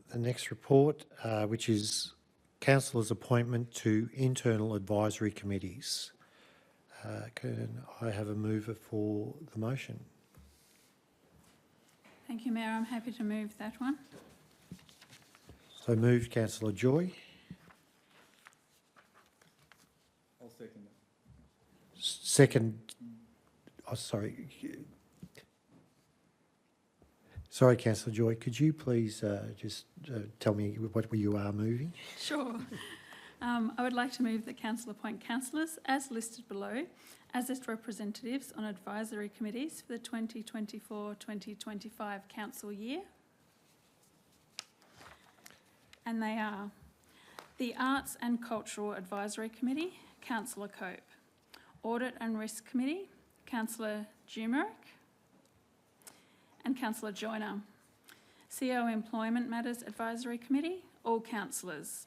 the next report, which is Councillors' appointment to internal advisory committees. Can I have a mover for the motion? Thank you, Mayor. I'm happy to move that one. So moved, Councillor Joy. I'll second that. Second, oh, sorry. Sorry, Councillor Joy, could you please just tell me what you are moving? Sure. I would like to move that council appoint councillors as listed below as its representatives on advisory committees for the 2024-2025 council year. And they are the Arts and Cultural Advisory Committee, Councillor Cope. Audit and Risk Committee, Councillor Jumerick and Councillor Joyner. CO Employment Matters Advisory Committee, all councillors.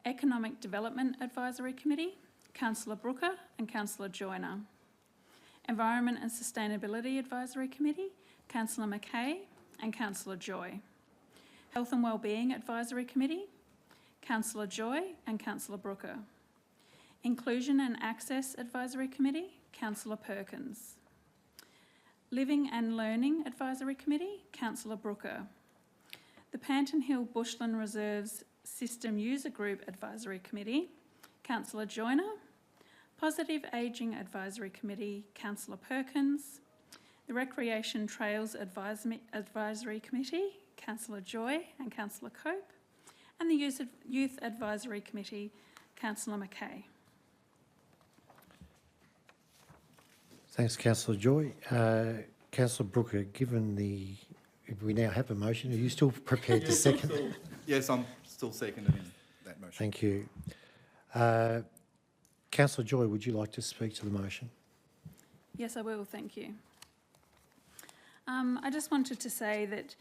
Economic Development Advisory Committee, Councillor Brooker and Councillor Joyner. Environment and Sustainability Advisory Committee, Councillor Mackay and Councillor Joy. Health and Wellbeing Advisory Committee, Councillor Joy and Councillor Brooker. Inclusion and Access Advisory Committee, Councillor Perkins. Living and Learning Advisory Committee, Councillor Brooker. The Panton Hill Bushland Reserves System User Group Advisory Committee, Councillor Joyner. Positive Ageing Advisory Committee, Councillor Perkins. The Recreation Trails Advisory Committee, Councillor Joy and Councillor Cope. And the Youth Advisory Committee, Councillor Mackay. Thanks, Councillor Joy. Councillor Brooker, given we now have a motion, are you still prepared to second? Yes, I'm still seconding that motion. Thank you. Councillor Joy, would you like to speak to the motion? Yes, I will, thank you. I just wanted to say that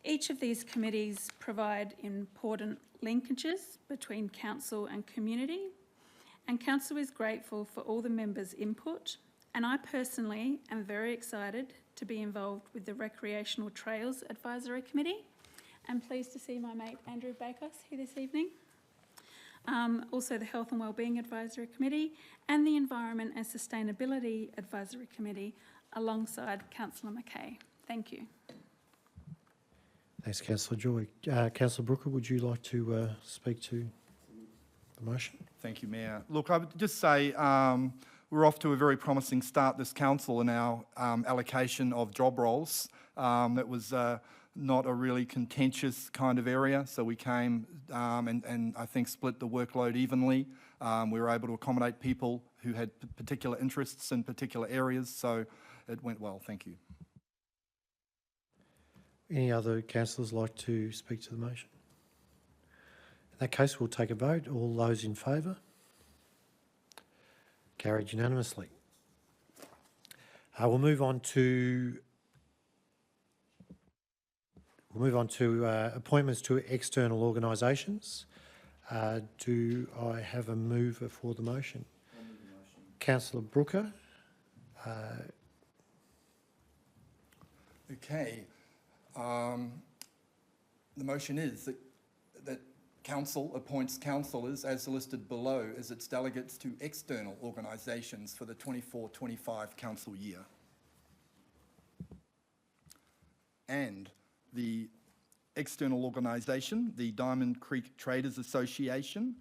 each of these committees provide important linkages between council and community, and council is grateful for all the members' input, and I personally am very excited to be involved with the Recreational Trails Advisory Committee. I'm pleased to see my mate Andrew Bakos here this evening. Also the Health and Wellbeing Advisory Committee and the Environment and Sustainability Advisory Committee alongside Councillor Mackay. Thank you. Thanks, Councillor Joy. Councillor Brooker, would you like to speak to the motion? Thank you, Mayor. Look, I would just say we're off to a very promising start this council in our allocation of job roles. That was not a really contentious kind of area, so we came and I think split the workload evenly. We were able to accommodate people who had particular interests in particular areas, so it went well. Thank you. Any other councillors like to speak to the motion? In that case, we'll take a vote. All those in favour? Carried unanimously. We'll move on to appointments to external organisations. Do I have a mover for the motion? Councillor Brooker. Okay. The motion is that Council appoints councillors as listed below as its delegates to external organisations for the 24-25 council year. And the external organisation, the Diamond Creek Traders Association,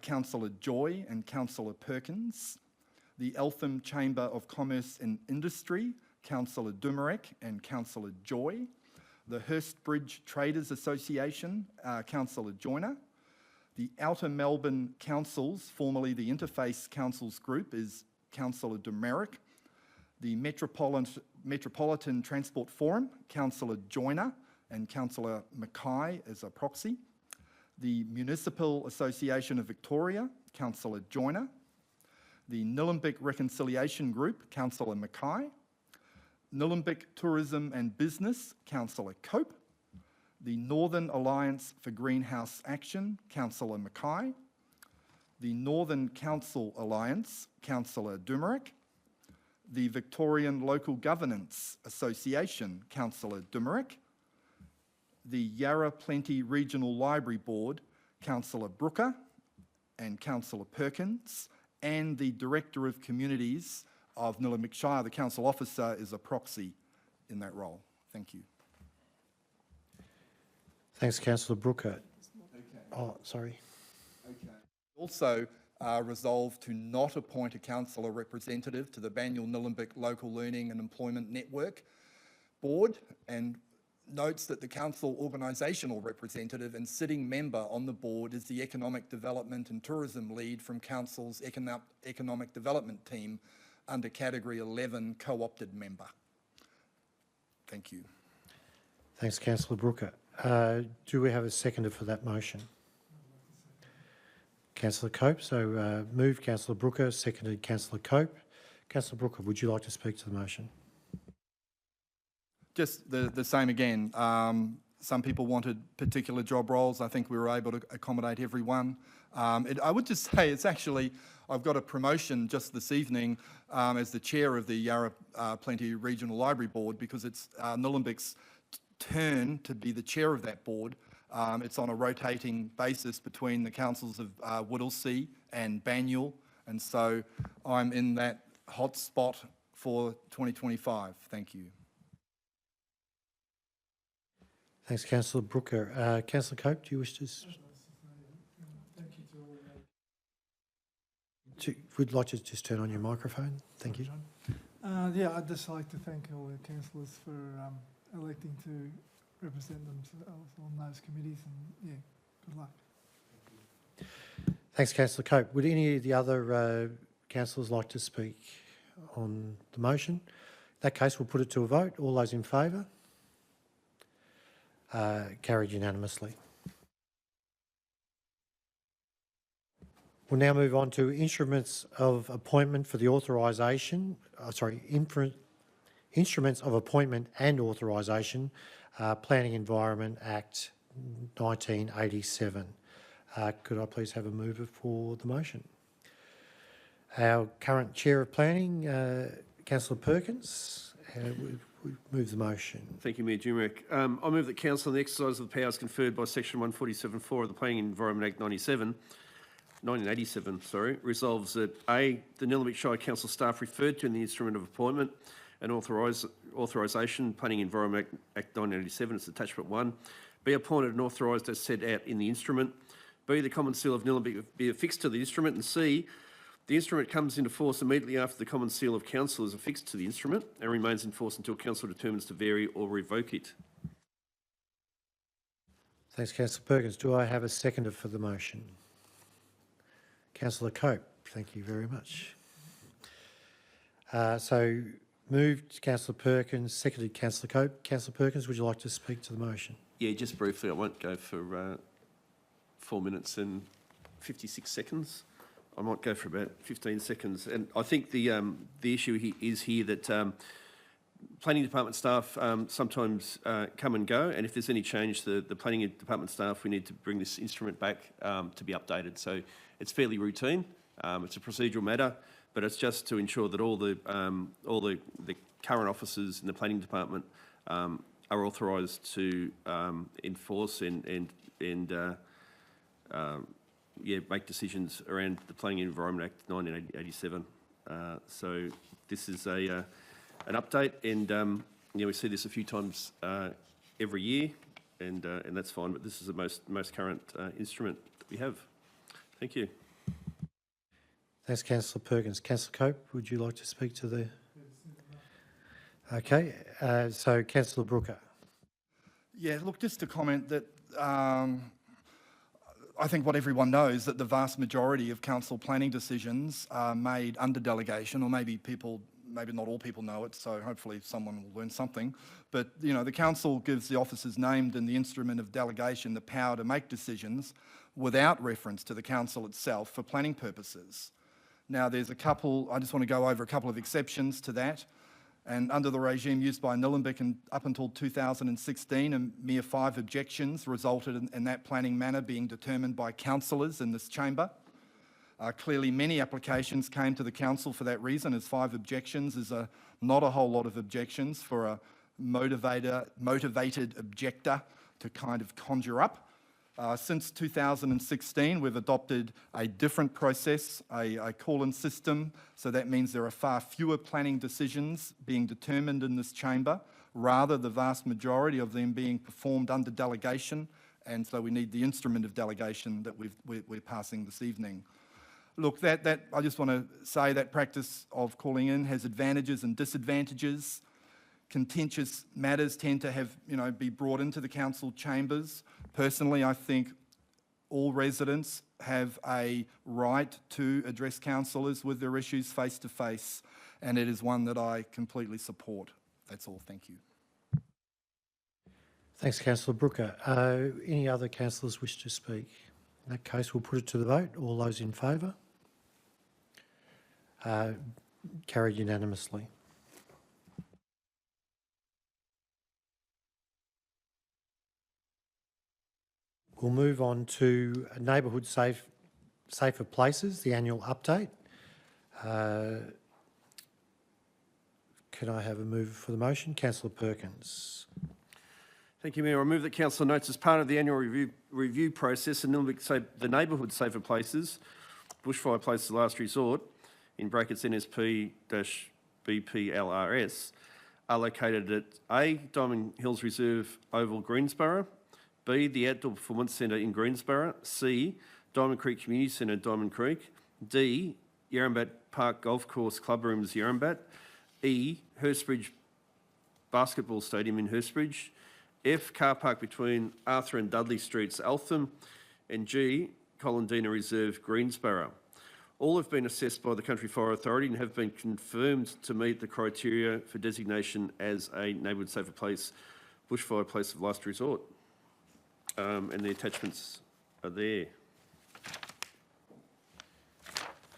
Councillor Joy and Councillor Perkins. The Eltham Chamber of Commerce and Industry, Councillor Dumarek and Councillor Joy. The Hurstbridge Traders Association, Councillor Joyner. The Outer Melbourne Councils, formerly the Interface Councils Group, is Councillor Dumarek. The Metropolitan Transport Forum, Councillor Joyner and Councillor Mackay as a proxy. The Municipal Association of Victoria, Councillor Joyner. The Nillumbik Reconciliation Group, Councillor Mackay. Nillumbik Tourism and Business, Councillor Cope. The Northern Alliance for Greenhouse Action, Councillor Mackay. The Northern Council Alliance, Councillor Dumarek. The Victorian Local Governance Association, Councillor Dumarek. The Yarra Plenty Regional Library Board, Councillor Brooker and Councillor Perkins. And the Director of Communities of Nillumbik Shire, the council officer, is a proxy in that role. Thank you. Thanks, Councillor Brooker. Oh, sorry. Okay. Also resolved to not appoint a councillor representative to the Banyule Nillumbik Local Learning and Employment Network Board, and notes that the council organisational representative and sitting member on the board is the Economic Development and Tourism Lead from Council's Economic Development Team under Category 11 co-opted member. Thank you. Thanks, Councillor Brooker. Do we have a seconder for that motion? Councillor Cope. So moved Councillor Brooker, seconded Councillor Cope. Councillor Brooker, would you like to speak to the motion? Just the same again. some people wanted particular job roles. I think we were able to accommodate everyone. I would just say it's actually, I've got a promotion just this evening as the chair of the Yarra Plenty Regional Library Board, because it's Nillumbik's turn to be the chair of that board. It's on a rotating basis between the councils of Whittlesea and Banyule, and so I'm in that hot spot for 2025. Thank you. Thanks, Councillor Brooker. Councillor Cope, do you wish to? Would like to just turn on your microphone? Thank you. Yeah, I'd just like to thank all the councillors for electing to represent themselves on those committees, and yeah, good luck. Thanks, Councillor Cope. Would any of the other councillors like to speak on the motion? In that case, we'll put it to a vote. All those in favour? Carried unanimously. We'll now move on to instruments of appointment for the authorisation, instruments of appointment and authorisation, Planning Environment Act 1987. Could I please have a mover for the motion? Our current Chair of Planning, Councillor Perkins, would move the motion. Thank you, Mayor Jumrick. I move that Council, in the exercise of the powers conferred by Section 147(4) of the Planning and Environment Act 1987, resolves that A, the Nillumbik Shire Council staff referred to in the instrument of appointment and authorisation, Planning and Environment Act 1987, it's attachment 1, be appointed and authorised as set out in the instrument. B, the Common Seal of Nillumbik be affixed to the instrument, and C, the instrument comes into force immediately after the Common Seal of Council is affixed to the instrument and remains in force until Council determines to vary or revoke it. Thanks, Councillor Perkins. Do I have a seconder for the motion? Councillor Cope, thank you very much. So moved Councillor Perkins, seconded Councillor Cope. Councillor Perkins, would you like to speak to the motion? Yeah, just briefly, I won't go for 4 minutes and 56 seconds. I might go for about 15 seconds. And I think the issue is here that planning department staff sometimes come and go, and if there's any change, the planning department staff, we need to bring this instrument back to be updated. So it's fairly routine. It's a procedural matter, but it's just to ensure that all the current officers in the planning department are authorised to enforce and make decisions around the Planning and Environment Act 1987. So this is an update, and we see this a few times every year, and that's fine. But this is the most current instrument that we have. Thank you. Thanks, Councillor Perkins. Councillor Cope, would you like to speak to the? Okay, so Councillor Brooker. Yeah, look, just to comment that I think what everyone knows, that the vast majority of council planning decisions are made under delegation, or maybe not all people know it, so hopefully someone will learn something. But, the council gives the officers named in the instrument of delegation the power to make decisions without reference to the council itself for planning purposes. Now, I just want to go over a couple of exceptions to that. And under the regime used by Nillumbik up until 2016, a mere 5 objections resulted in that planning manner being determined by councillors in this chamber. Clearly, many applications came to the council for that reason, as 5 objections is not a whole lot of objections for a motivated objector to kind of conjure up. Since 2016, we've adopted a different process, a call-in system. So that means there are far fewer planning decisions being determined in this chamber, rather the vast majority of them being performed under delegation. And so we need the instrument of delegation that we're passing this evening. Look, I just want to say that practice of calling in has advantages and disadvantages. Contentious matters tend to be brought into the council chambers. Personally, I think all residents have a right to address councillors with their issues face to face, and it is one that I completely support. That's all. Thank you. Thanks, Councillor Brooker. Any other councillors wish to speak? In that case, we'll put it to the vote. All those in favour? Carried unanimously. We'll move on to Neighbourhood Safer Places, the annual update. Can I have a mover for the motion? Councillor Perkins. Thank you, Mayor. I move that Council notes as part of the annual review process, the Neighbourhood Safer Places, Bushfire Places of Last Resort, in brackets NSP-BPLRS, are located at A, Diamond Hills Reserve Oval, Greensborough, B, the Outdoor Performance Centre in Greensborough, C, Diamond Creek Community Centre, Diamond Creek, D, Yarrambat Park Golf Course Club Rooms, Yarrambat, E, Hurstbridge Basketball Stadium in Hurstbridge, F, car park between Arthur and Dudley Streets, Eltham, and G, Colandina Reserve, Greensborough. All have been assessed by the Country Fire Authority and have been confirmed to meet the criteria for designation as a Neighbourhood Safer Place, Bushfire Place of Last Resort. And the attachments are there.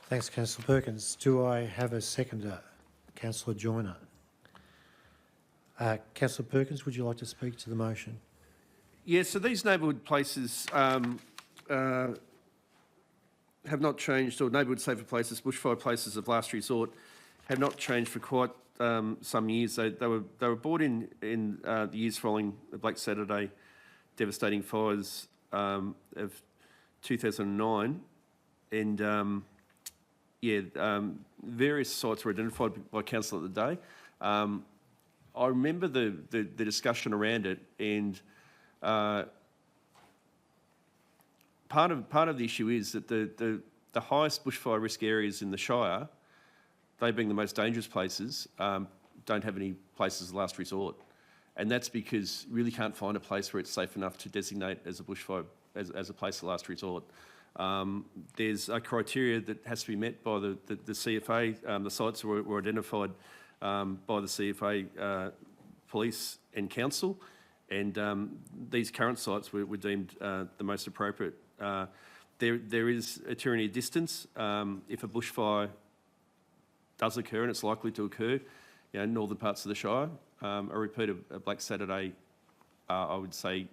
Thanks, Councillor Perkins. Do I have a seconder? Councillor Joyner. Councillor Perkins, would you like to speak to the motion? Yeah, so these neighbourhood places have not changed, or neighbourhood safer places, bushfire places of last resort, have not changed for quite some years. They were brought in the years following the Black Saturday devastating fires of 2009, and various sites were identified by council at the day. I remember the discussion around it, and part of the issue is that the highest bushfire risk areas in the Shire, they being the most dangerous places, don't have any places of last resort. And that's because you really can't find a place where it's safe enough to designate as a bushfire, as a place of last resort. There's a criteria that has to be met by the CFA. The sites were identified by the CFA police and council, and these current sites were deemed the most appropriate. There is a tyranny of distance. If a bushfire does occur, and it's likely to occur, in northern parts of the Shire, a repeat of a Black Saturday, I would say,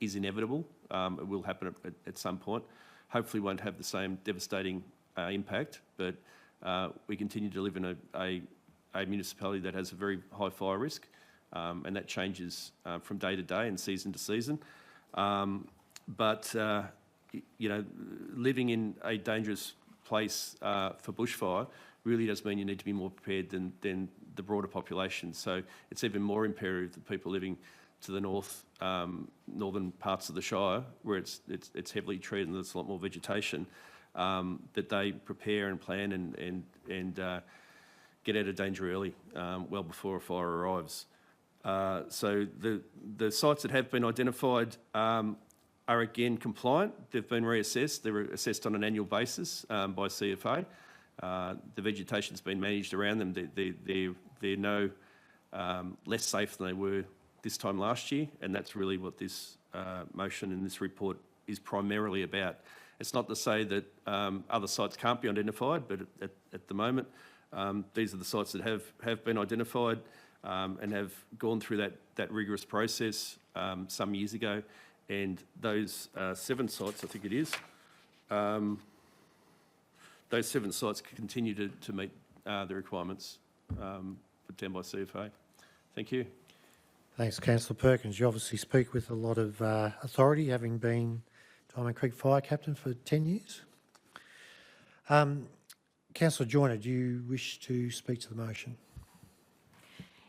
is inevitable. It will happen at some point. Hopefully won't have the same devastating impact, but we continue to live in a municipality that has a very high fire risk, and that changes from day to day and season to season. Living in a dangerous place for bushfire really does mean you need to be more prepared than the broader population. So it's even more imperative that people living to the northern parts of the Shire, where it's heavily treed and there's a lot more vegetation, that they prepare and plan and get out of danger early, well before a fire arrives. So the sites that have been identified are again compliant. They've been reassessed. They're assessed on an annual basis by CFA. The vegetation's been managed around them. They're no less safe than they were this time last year, and that's really what this motion in this report is primarily about. It's not to say that other sites can't be identified, but at the moment, these are the sites that have been identified and have gone through that rigorous process some years ago, and those 7 sites, I think it is, those 7 sites continue to meet the requirements put down by CFA. Thank you. Thanks, Councillor Perkins. You obviously speak with a lot of authority, having been Diamond Creek Fire Captain for 10 years. Councillor Joyner, do you wish to speak to the motion?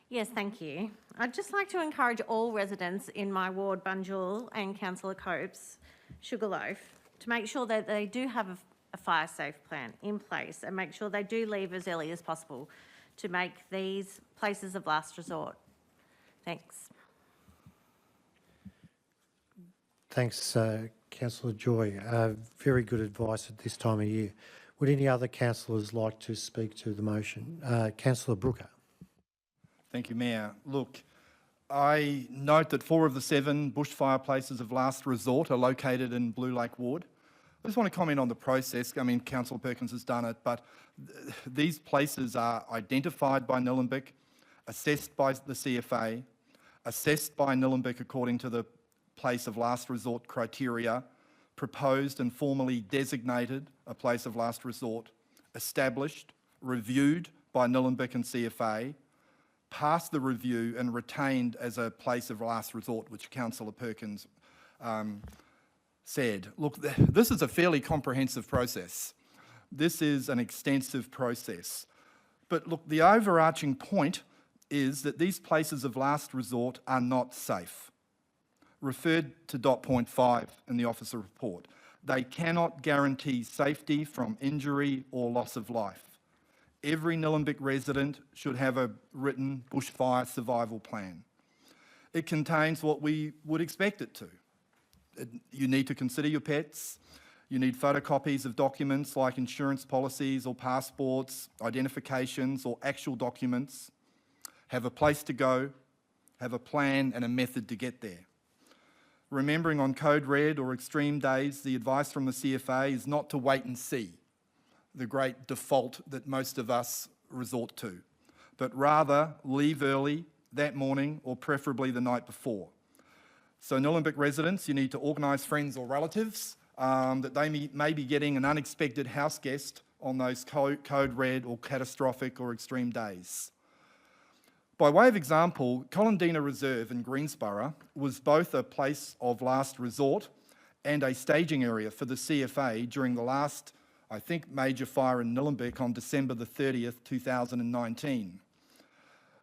Yes, thank you. I'd just like to encourage all residents in my ward, Bunjul, and Councillor Cope's Sugarloaf, to make sure that they do have a fire safe plan in place and make sure they do leave as early as possible to make these places of last resort. Thanks. Thanks, Councillor Joy. Very good advice at this time of year. Would any other councillors like to speak to the motion? Councillor Brooker. Thank you, Mayor. Look, I note that 4 of the 7 bushfire places of last resort are located in Blue Lake Ward. I just want to comment on the process. I mean, Councillor Perkins has done it, but these places are identified by Nillumbik, assessed by the CFA, assessed by Nillumbik according to the place of last resort criteria, proposed and formally designated a place of last resort, established, reviewed by Nillumbik and CFA, passed the review and retained as a place of last resort, which Councillor Perkins said. Look, this is a fairly comprehensive process. This is an extensive process. But look, the overarching point is that these places of last resort are not safe. Referred to dot point 5 in the officer report. They cannot guarantee safety from injury or loss of life. Every Nillumbik resident should have a written bushfire survival plan. It contains what we would expect it to. You need to consider your pets. You need photocopies of documents like insurance policies or passports, identifications or actual documents. Have a place to go, have a plan and a method to get there. Remembering on Code Red or extreme days, the advice from the CFA is not to wait and see, the great default that most of us resort to, but rather leave early that morning or preferably the night before. So Nillumbik residents, you need to organise friends or relatives that they may be getting an unexpected house guest on those Code Red or catastrophic or extreme days. By way of example, Colindina Reserve in Greensborough was both a place of last resort and a staging area for the CFA during the last, I think, major fire in Nillumbik on December the 30th, 2019.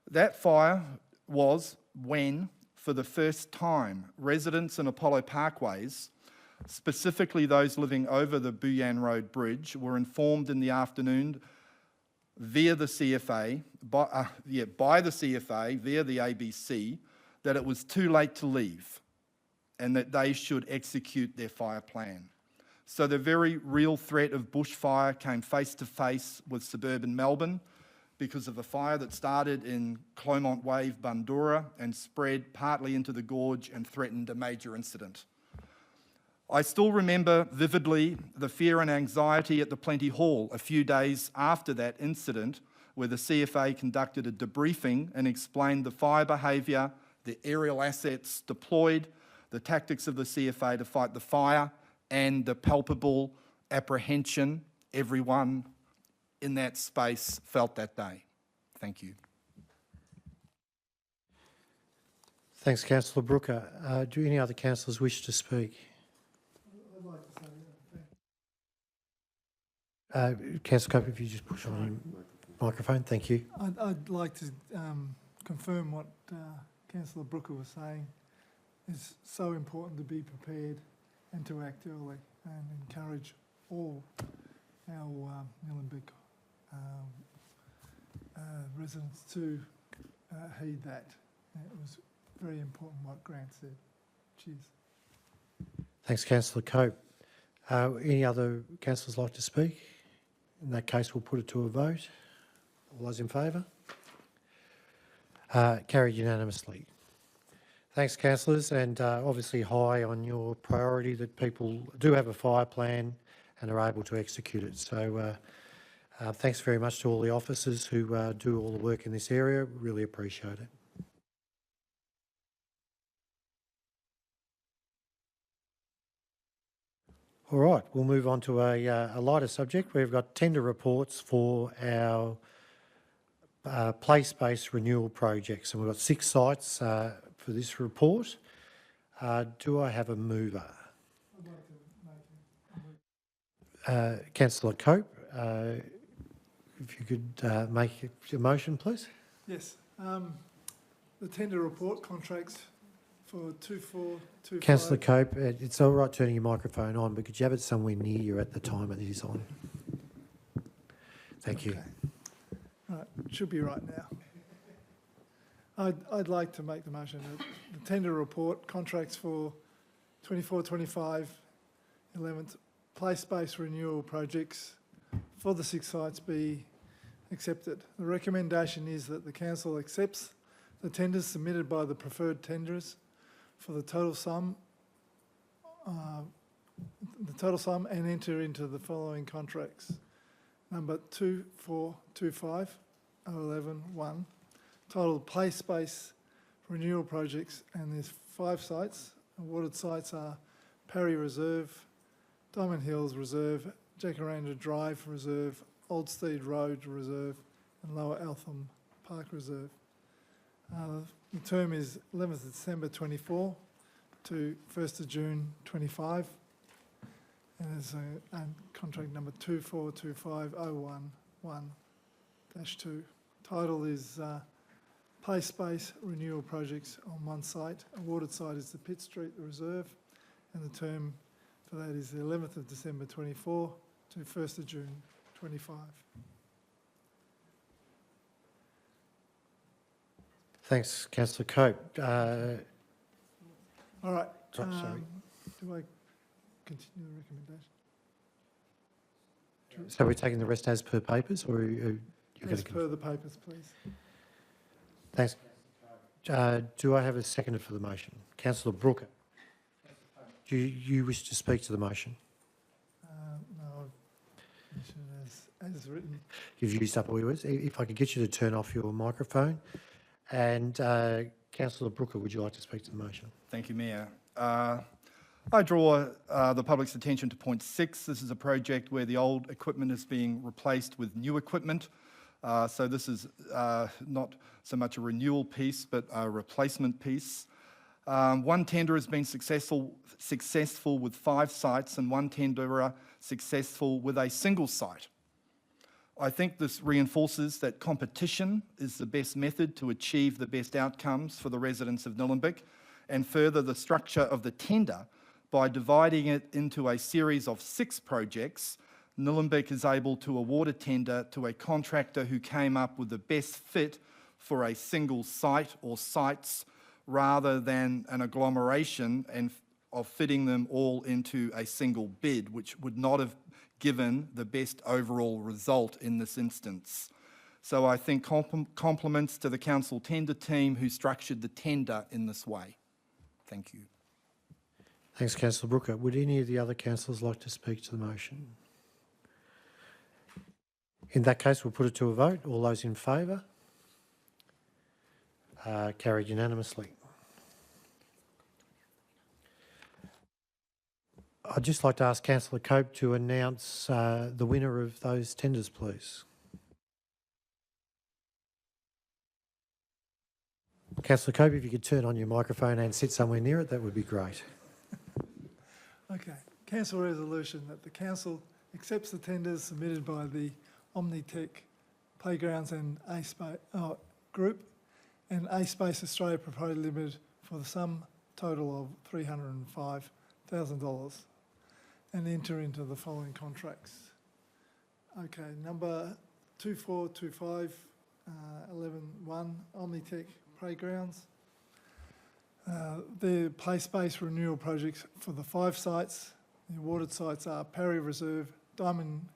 That fire was when, for the first time, residents in Apollo Parkways, specifically those living over the Buyan Road Bridge, were informed in the afternoon via the CFA, by the CFA, via the ABC, that it was too late to leave and that they should execute their fire plan. So the very real threat of bushfire came face to face with suburban Melbourne because of a fire that started in Clomont Wave, Bundoora, and spread partly into the gorge and threatened a major incident. I still remember vividly the fear and anxiety at the Plenty Hall a few days after that incident, where the CFA conducted a debriefing and explained the fire behaviour, the aerial assets deployed, the tactics of the CFA to fight the fire, and the palpable apprehension everyone in that space felt that day. Thank you. Thanks, Councillor Brooker. Do any other councillors wish to speak? I'd like to say Councillor Cope, if you just push on your microphone, thank you. I'd like to confirm what Councillor Brooker was saying. It's so important to be prepared and to act early and encourage all our Nillumbik residents to heed that. It was very important what Grant said. Cheers. Thanks, Councillor Cope. Any other councillors like to speak? In that case, we'll put it to a vote. All those in favour? Carried unanimously. Thanks, councillors, and obviously high on your priority that people do have a fire plan and are able to execute it. So thanks very much to all the officers who do all the work in this area. Really appreciate it. All right, we'll move on to a lighter subject. We've got tender reports for our place-based renewal projects, and we've got 6 sites for this report. Do I have a mover? I'd like to make Councillor Cope, if you could make a motion, please. Yes. The tender report contracts for 2425. Councillor Cope, it's all right turning your microphone on, but could you have it somewhere near you at the time it is on? Thank you. Okay. Right, should be right now. I'd like to make the motion that the tender report contracts for 2425 11th place-based renewal projects for the 6 sites be accepted. The recommendation is that the council accepts the tenders submitted by the preferred tenderers for the total sum and enter into the following contracts. Number 2425 011-1, titled Place Space Renewal Projects, and there's 5 sites, Awarded sites are Perry Reserve, Diamond Hills Reserve, Jacaranda Drive Reserve, Old Steed Road Reserve, and Lower Eltham Park Reserve. The term is 11th of December 24 to 1st of June 25. And there's a contract number 2425011-2. Title is Play Space Renewal Projects on one site. Awarded site is the Pitt Street Reserve, and the term for that is the 11th of December 24 to 1st of June 25. Thanks, Councillor Cope. All right. Sorry. Do I continue the recommendation? So we're taking the rest as per papers, or are you going As to? per the papers, please. Thanks. Do I have a seconder for the motion? Councillor Brooker. Do you wish to speak to the motion? No, I've mentioned it as written. You've used up all yours. If I could get you to turn off your microphone. And Councillor Brooker, would you like to speak to the motion? Thank you, Mayor. I draw the public's attention to point 6. This is a project where the old equipment is being replaced with new equipment. So this is not so much a renewal piece, but a replacement piece. One tender has been successful with 5 sites, and one tenderer successful with a single site. I think this reinforces that competition is the best method to achieve the best outcomes for the residents of Nillumbik, and further the structure of the tender by dividing it into a series of 6 projects. Nillumbik is able to award a tender to a contractor who came up with the best fit for a single site or sites, rather than an agglomeration of fitting them all into a single bid, which would not have given the best overall result in this instance. So I think compliments to the council tender team who structured the tender in this way. Thank you. Thanks, Councillor Brooker. Would any of the other councillors like to speak to the motion? In that case, we'll put it to a vote. All those in favour? Carried unanimously. I'd just like to ask Councillor Cope to announce the winner of those tenders, please. Councillor Cope, if you could turn on your microphone and sit somewhere near it, that would be great. Okay. Council resolution that the council accepts the tenders submitted by the Omnitech Playgrounds and Group and A Space Australia Proprietary Limited for the sum total of $305,000 and enter into the following contracts. Okay, number 2425111 Omnitech Playgrounds. The play space renewal projects for the 5 sites. The awarded sites are Perry Reserve, Diamond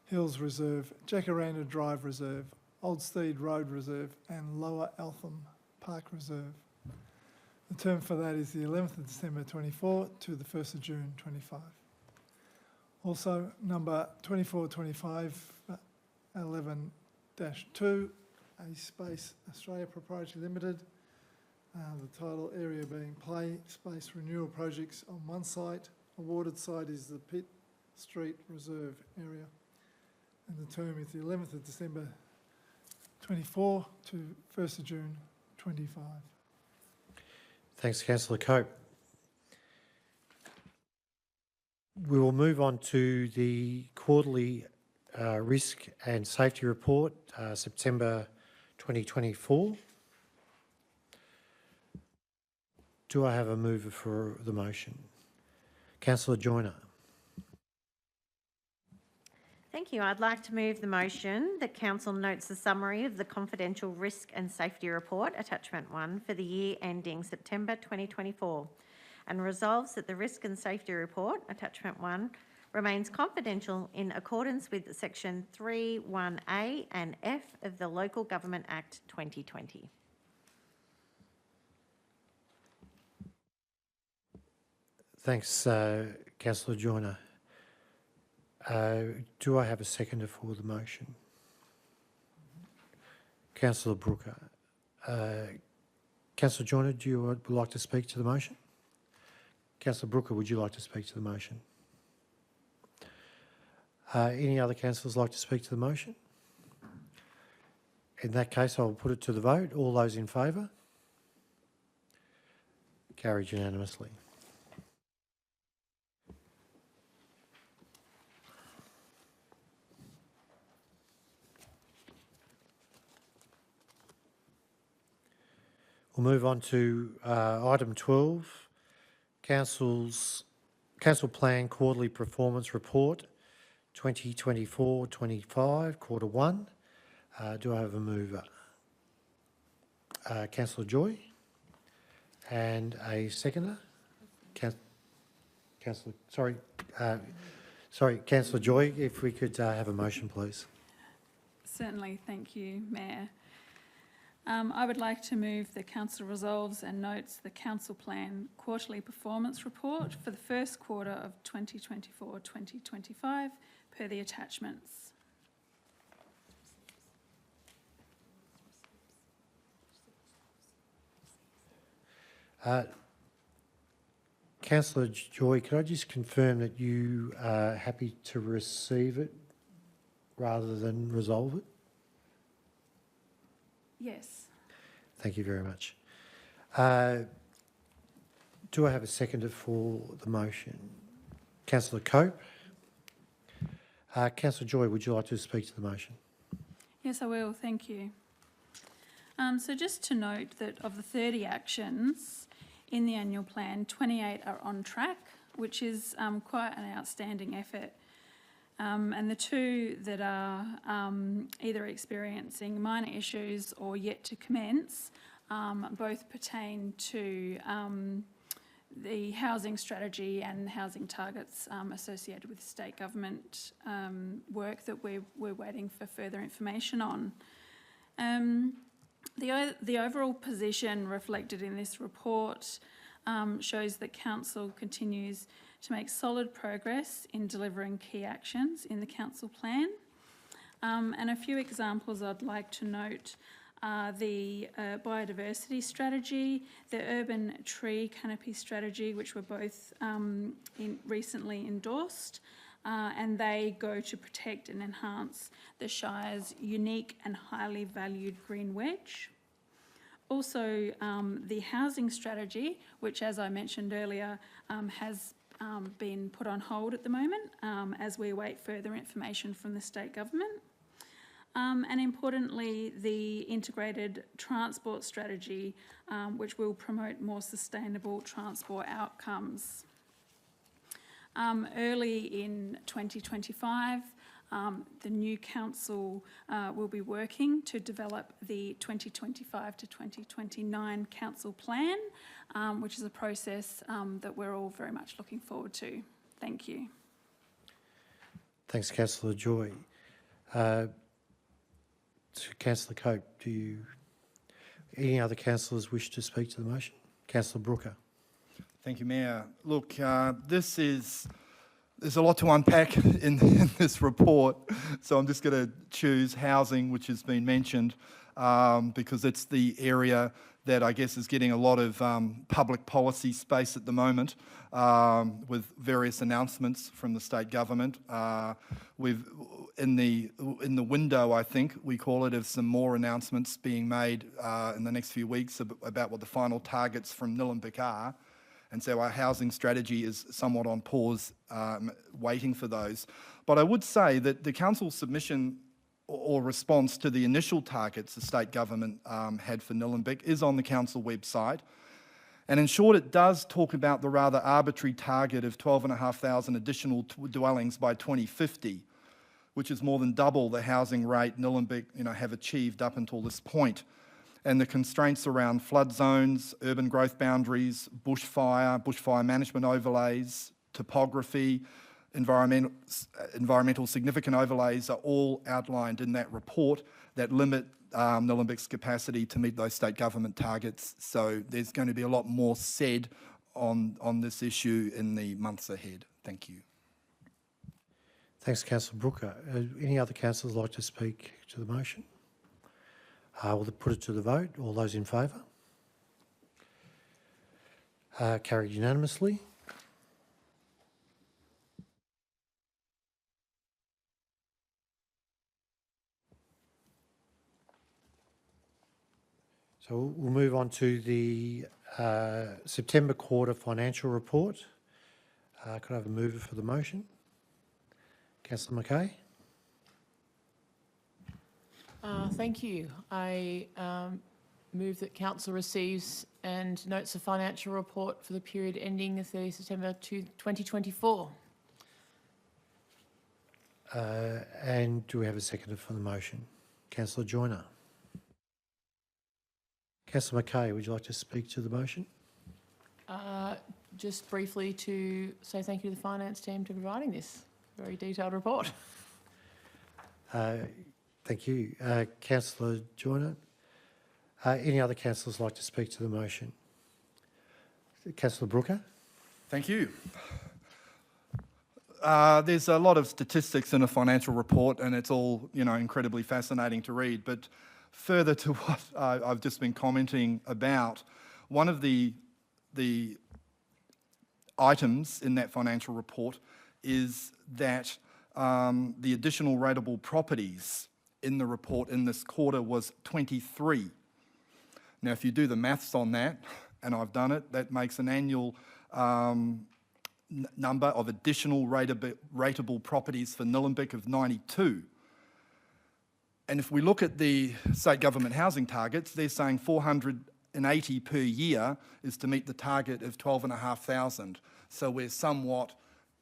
Hills Reserve, Jacaranda Drive Reserve, Old Steed Road Reserve, and Lower Eltham Park Reserve. The term for that is the 11th of December 24 to the 1st of June 25. Also, number 242511-2, A Space Australia Proprietary Limited. The title area being Play Space Renewal Projects on one site. Awarded site is the Pitt Street Reserve area. And the term is the 11th of December 24 to 1st of June 25. Thanks, Councillor Cope. We will move on to the quarterly risk and safety report, September 2024. Do I have a mover for the motion? Councillor Joyner. Thank you. I'd like to move the motion that council notes the summary of the confidential risk and safety report, attachment 1, for the year ending September 2024, and resolves that the risk and safety report, attachment 1, remains confidential in accordance with section 3(1)(a) and F of the Local Government Act 2020. Thanks, Councillor Joyner. Do I have a seconder for the motion? Councillor Brooker. Councillor Joyner, do you like to speak to the motion? Councillor Brooker, would you like to speak to the motion? Any other councillors like to speak to the motion? In that case, I'll put it to the vote. All those in favour? Carried unanimously. We'll move on to item 12, Council Plan Quarterly Performance Report 2024-25, Quarter 1. Do I have a mover? Councillor Joy, and a seconder. Councillor Joy, if we could have a motion, please. Certainly, thank you, Mayor. I would like to move the council resolves and notes the council plan quarterly performance report for the first quarter of 2024-2025 per the attachments. Councillor Joy, could I just confirm that you are happy to receive it rather than resolve it? Yes. Thank you very much. Do I have a seconder for the motion? Councillor Cope. Councillor Joy, would you like to speak to the motion? Yes, I will. Thank you. So just to note that of the 30 actions in the annual plan, 28 are on track, which is quite an outstanding effort. And the two that are either experiencing minor issues or yet to commence both pertain to the housing strategy and housing targets associated with state government work that we're waiting for further information on. The overall position reflected in this report shows that Council continues to make solid progress in delivering key actions in the council plan. And a few examples I'd like to note are the biodiversity strategy, the urban tree canopy strategy, which were both recently endorsed, and they go to protect and enhance the Shire's unique and highly valued green wedge. Also, the housing strategy, which, as I mentioned earlier, has been put on hold at the moment as we await further information from the state government. And importantly, the integrated transport strategy, which will promote more sustainable transport outcomes. Early in 2025, the new council will be working to develop the 2025 to 2029 council plan, which is a process that we're all very much looking forward to. Thank you. Thanks, Councillor Joy. Councillor Cope, any other councillors wish to speak to the motion? Councillor Brooker. Thank you, Mayor. Look, there's a lot to unpack in this report, so I'm just going to choose housing, which has been mentioned, because it's the area that I guess is getting a lot of public policy space at the moment, with various announcements from the state government. We've in the window, I think we call it, of some more announcements being made in the next few weeks about what the final targets from Nillumbik are. And so our housing strategy is somewhat on pause, waiting for those. But I would say that the council's submission or response to the initial targets the state government had for Nillumbik is on the council website. And in short, it does talk about the rather arbitrary target of 12,500 additional dwellings by 2050, which is more than double the housing rate Nillumbik have achieved up until this point. And the constraints around flood zones, urban growth boundaries, bushfire management overlays, topography, environmental significant overlays are all outlined in that report that limit Nillumbik's capacity to meet those state government targets. So there's going to be a lot more said on this issue in the months ahead. Thank you. Thanks, Councillor Brooker. Any other councillors like to speak to the motion? We'll put it to the vote. All those in favour? Carried unanimously. So we'll move on to the September quarter financial report. Could I have a mover for the motion? Councillor Mackay. Thank you. I move that council receives and notes the financial report for the period ending the 30th September 2024. And do we have a seconder for the motion? Councillor Joyner. Councillor Mackay, would you like to speak to the motion? Just briefly to say thank you to the finance team for providing this very detailed report. Thank you. Councillor Joyner. Any other councillors like to speak to the motion? Councillor Brooker. Thank you. There's a lot of statistics in a financial report, and it's all, incredibly fascinating to read. But further to what I've just been commenting about, one of the items in that financial report is that the additional rateable properties in the report in this quarter was 23. Now, if you do the maths on that, and I've done it, that makes an annual number of additional rateable properties for Nillumbik of 92. And if we look at the state government housing targets, they're saying 480 per year is to meet the target of 12,500. So we're somewhat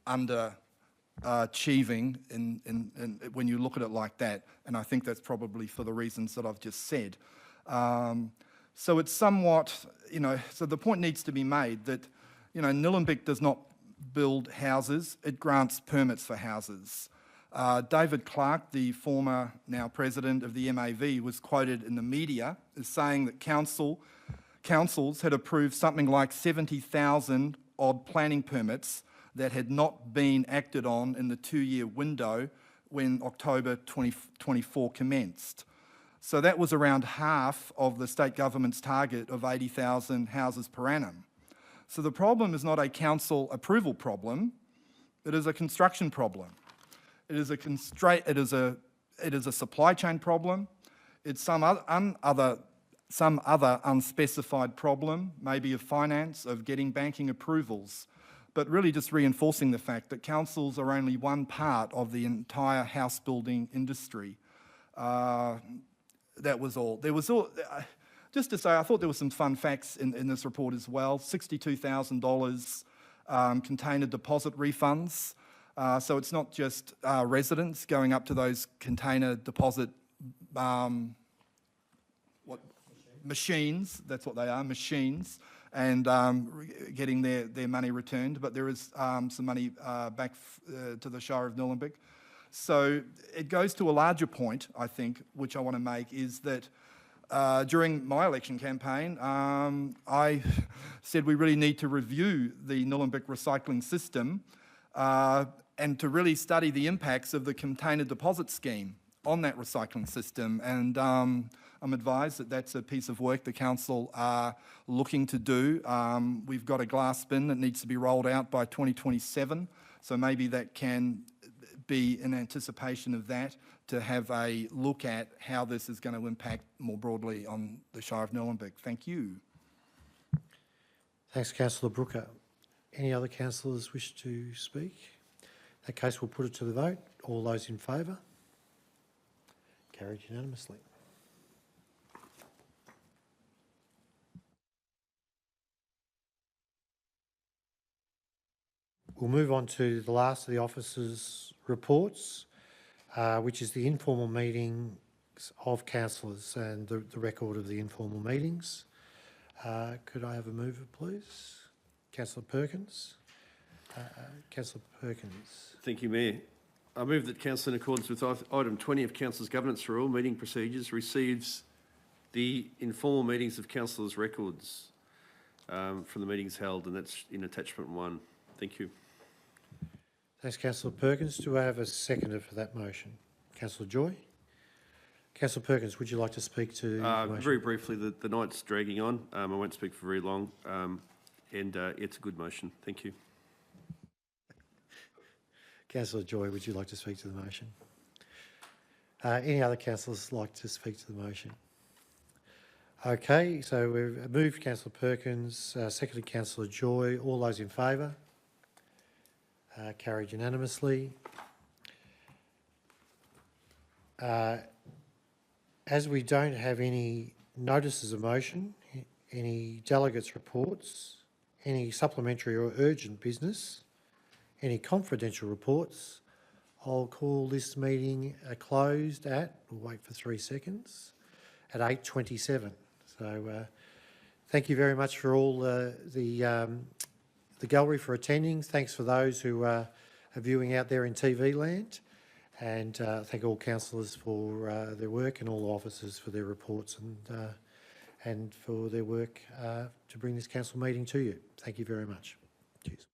under achieving when you look at it like that, and I think that's probably for the reasons that I've just said. So it's somewhat, so the point needs to be made that, Nillumbik does not build houses, it grants permits for houses. David Clark, the former now president of the MAV, was quoted in the media as saying that councils had approved something like 70,000 odd planning permits that had not been acted on in the 2-year window when October 2024 commenced. So that was around half of the state government's target of 80,000 houses per annum. So the problem is not a council approval problem, it is a construction problem. It is a supply chain problem. It's some other unspecified problem, maybe of finance, of getting banking approvals, but really just reinforcing the fact that councils are only one part of the entire house building industry. That was all. Just to say, I thought there were some fun facts in this report as well. $62,000 container deposit refunds. So it's not just residents going up to those container deposit machines, that's what they are, machines, and getting their money returned, but there is some money back to the Shire of Nillumbik. So it goes to a larger point, I think, which I want to make, is that during my election campaign, I said we really need to review the Nillumbik recycling system and to really study the impacts of the container deposit scheme on that recycling system. And I'm advised that that's a piece of work the council are looking to do. We've got a glass bin that needs to be rolled out by 2027, so maybe that can be in anticipation of that, to have a look at how this is going to impact more broadly on the Shire of Nillumbik. Thank you. Thanks, Councillor Brooker. Any other councillors wish to speak? In that case, we'll put it to the vote. All those in favour? Carried unanimously. We'll move on to the last of the officers' reports, which is the informal meetings of councillors and the record of the informal meetings. Could I have a mover, please? Councillor Perkins. Councillor Perkins. Thank you, Mayor. I move that council, in accordance with item 20 of council's governance rule, meeting procedures, receives the informal meetings of councillors' records from the meetings held, and that's in attachment 1. Thank you. Thanks, Councillor Perkins. Do I have a seconder for that motion? Councillor Joy. Councillor Perkins, would you like to speak to the motion? Very briefly, the night's dragging on. I won't speak for very long, and it's a good motion. Thank you. Councillor Joy, would you like to speak to the motion? Any other councillors like to speak to the motion? Okay, so we've moved Councillor Perkins, seconded Councillor Joy. All those in favour? Carried unanimously. As we don't have any notices of motion, any delegates' reports, any supplementary or urgent business, any confidential reports, I'll call this meeting closed at, we'll wait for 3 seconds, at 8:27. So thank you very much for all the gallery for attending. Thanks for those who are viewing out there in TV land. And thank all councillors for their work and all officers for their reports and for their work to bring this council meeting to you. Thank you very much. Cheers.